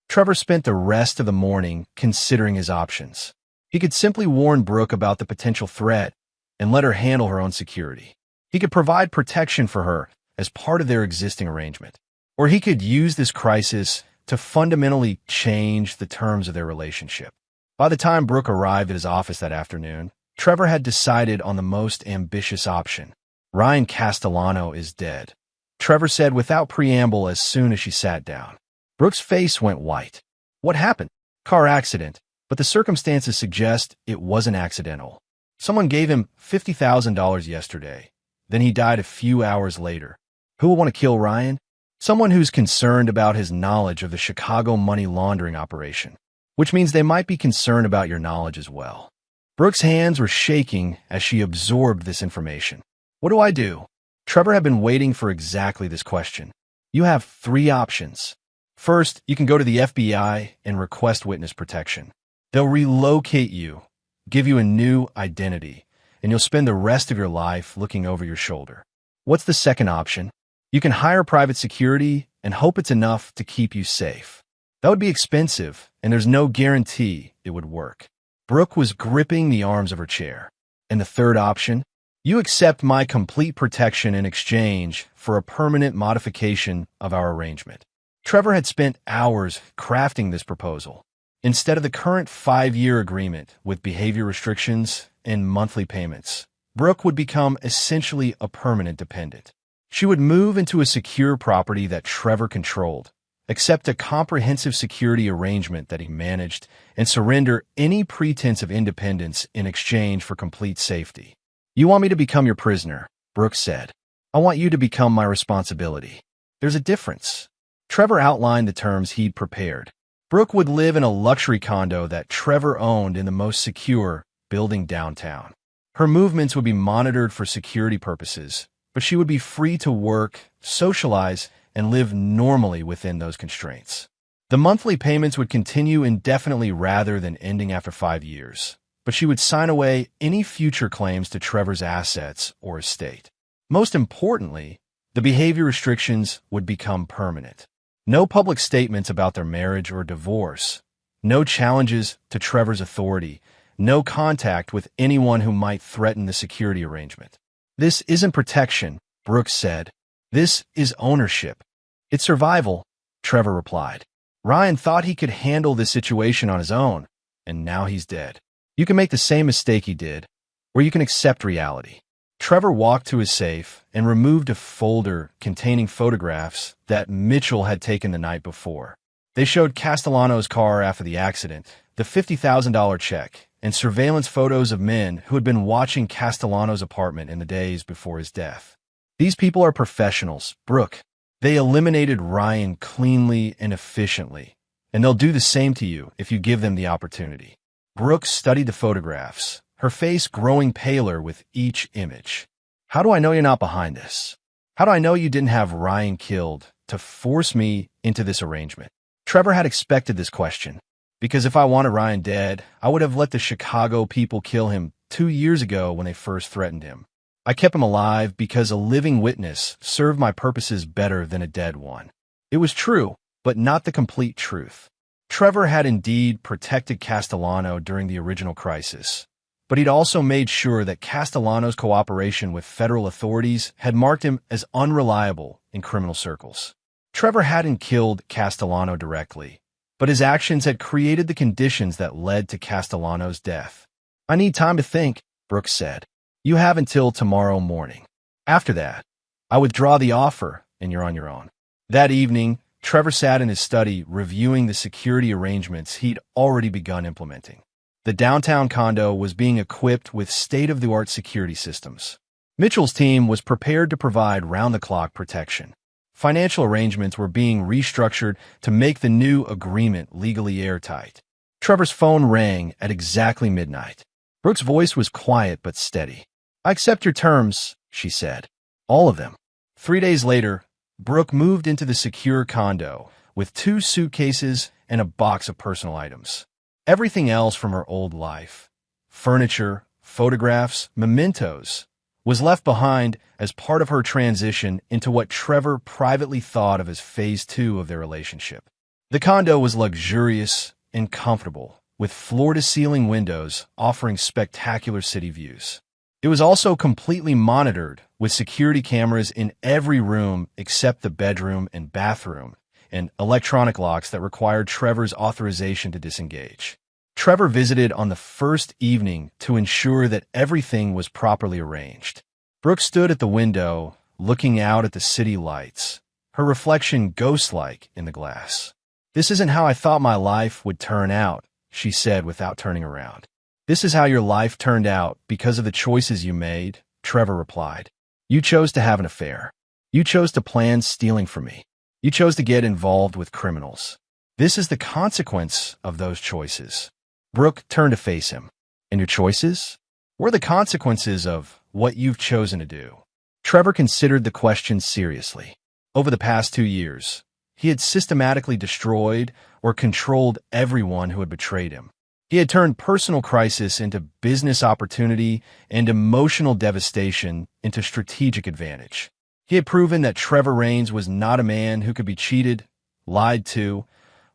Speaker 1: Trevor spent the rest of the morning considering his options. He could simply warn Brooke about the potential threat and let her handle her own security. He could provide protection for her as part of their existing arrangement. Or he could use this crisis to fundamentally change the terms of their relationship. By the time Brooke arrived at his office that afternoon, Trevor had decided on the most ambitious option. Ryan Castellano is dead, Trevor said without preamble as soon as she sat down. Brooke's face went white. What happened? Car accident, but the circumstances suggest it wasn't accidental. Someone gave him $50,000 yesterday. Then he died a few hours later. Who will want to kill Ryan? Someone who's concerned about his knowledge of the Chicago money laundering operation, which means they might be concerned about your knowledge as well. Brooke's hands were shaking as she absorbed this information. What do I do? Trevor had been waiting for exactly this question. You have 3 options. First, you can go to the FBI and request witness protection. They'll relocate you, give you a new identity, and you'll spend the rest of your life looking over your shoulder. What's the second option? You can hire private security and hope it's enough to keep you safe. That would be expensive, and there's no guarantee it would work. Brooke was gripping the arms of her chair. And the third option? You accept my complete protection in exchange for a permanent modification of our arrangement. Trevor had spent hours crafting this proposal. Instead of the current 5-year agreement with behavior restrictions and monthly payments, Brooke would become essentially a permanent dependent. She would move into a secure property that Trevor controlled, accept a comprehensive security arrangement that he managed, and surrender any pretense of independence in exchange for complete safety. You want me to become your prisoner, Brooke said. I want you to become my responsibility. There's a difference. Trevor outlined the terms he'd prepared. Brooke would live in a luxury condo that Trevor owned in the most secure building downtown. Her movements would be monitored for security purposes, but she would be free to work, socialize, and live normally within those constraints. The monthly payments would continue indefinitely rather than ending after 5 years, but she would sign away any future claims to Trevor's assets or estate. Most importantly, the behavior restrictions would become permanent. No public statements about their marriage or divorce, no challenges to Trevor's authority, no contact with anyone who might threaten the security arrangement. This isn't protection, Brooke said. This is ownership. It's survival, Trevor replied. Ryan thought he could handle this situation on his own, and now he's dead. You can make the same mistake he did, or you can accept reality. Trevor walked to his safe and removed a folder containing photographs that Mitchell had taken the night before. They showed Castellano's car after the accident, the $50,000 check, and surveillance photos of men who had been watching Castellano's apartment in the days before his death. These people are professionals, Brooke. They eliminated Ryan cleanly and efficiently, and they'll do the same to you if you give them the opportunity. Brooke studied the photographs, her face growing paler with each image. How do I know you're not behind this? How do I know you didn't have Ryan killed to force me into this arrangement? Trevor had expected this question, because if I wanted Ryan dead, I would have let the Chicago people kill him 2 years ago when they first threatened him. I kept him alive because a living witness served my purposes better than a dead one. It was true, but not the complete truth. Trevor had indeed protected Castellano during the original crisis, but he'd also made sure that Castellano's cooperation with federal authorities had marked him as unreliable in criminal circles. Trevor hadn't killed Castellano directly, but his actions had created the conditions that led to Castellano's death. I need time to think, Brooks said. You have until tomorrow morning. After that, I withdraw the offer and you're on your own. That evening, Trevor sat in his study reviewing the security arrangements he'd already begun implementing. The downtown condo was being equipped with state-of-the-art security systems. Mitchell's team was prepared to provide round-the-clock protection. Financial arrangements were being restructured to make the new agreement legally airtight. Trevor's phone rang at exactly midnight. Brooke's voice was quiet but steady. I accept your terms, she said. All of them. 3 days later, Brooke moved into the secure condo with 2 suitcases and a box of personal items. Everything else from her old life, furniture, photographs, mementos, was left behind as part of her transition into what Trevor privately thought of as phase 2 of their relationship. The condo was luxurious and comfortable, with floor-to-ceiling windows offering spectacular city views. It was also completely monitored, with security cameras in every room except the bedroom and bathroom, and electronic locks that required Trevor's authorization to disengage. Trevor visited on the first evening to ensure that everything was properly arranged. Brooke stood at the window, looking out at the city lights, her reflection ghost-like in the glass. This isn't how I thought my life would turn out, she said without turning around. This is how your life turned out because of the choices you made, Trevor replied. You chose to have an affair. You chose to plan stealing from me. You chose to get involved with criminals. This is the consequence of those choices. Brooke turned to face him. And your choices? Were the consequences of what you've chosen to do? Trevor considered the question seriously. Over the past 2 years, he had systematically destroyed or controlled everyone who had betrayed him. He had turned personal crisis into business opportunity and emotional devastation into strategic advantage. He had proven that Trevor Raines was not a man who could be cheated, lied to,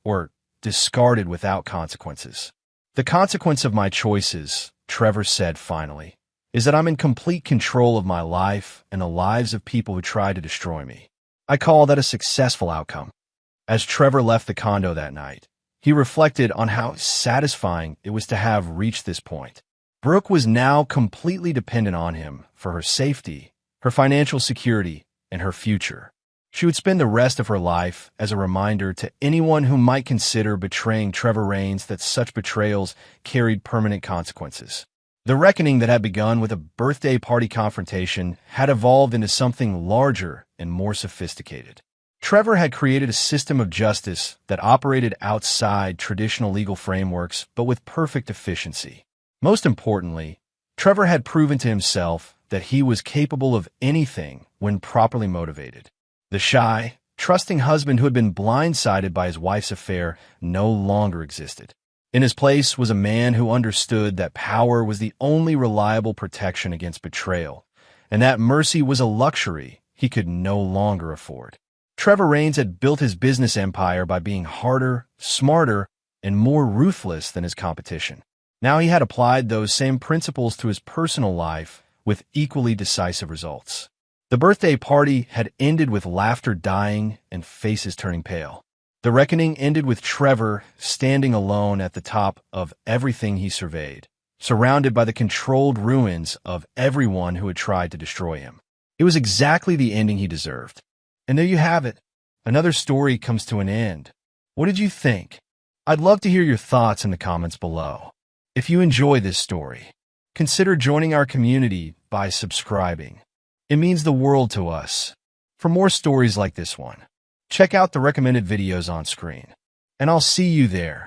Speaker 1: or discarded without consequences. The consequence of my choices, Trevor said finally, is that I'm in complete control of my life and the lives of people who try to destroy me. I call that a successful outcome. As Trevor left the condo that night, he reflected on how satisfying it was to have reached this point. Brooke was now completely dependent on him for her safety, her financial security, and her future. She would spend the rest of her life as a reminder to anyone who might consider betraying Trevor Raines that such betrayals carried permanent consequences. The reckoning that had begun with a birthday party confrontation had evolved into something larger and more sophisticated. Trevor had created a system of justice that operated outside traditional legal frameworks, but with perfect efficiency. Most importantly, Trevor had proven to himself that he was capable of anything when properly motivated. The shy, trusting husband who had been blindsided by his wife's affair no longer existed. In his place was a man who understood that power was the only reliable protection against betrayal, and that mercy was a luxury he could no longer afford. Trevor Raines had built his business empire by being harder, smarter, and more ruthless than his competition. Now he had applied those same principles to his personal life with equally decisive results. The birthday party had ended with laughter dying and faces turning pale. The reckoning ended with Trevor standing alone at the top of everything he surveyed, surrounded by the controlled ruins of everyone who had tried to destroy him. It was exactly the ending he deserved. And there you have it. Another story comes to an end. What did you think? I'd love to hear your thoughts in the comments below. If you enjoy this story, consider joining our community by subscribing. It means the world to us. For more stories like this one, check out the recommended videos on screen. And I'll see you there.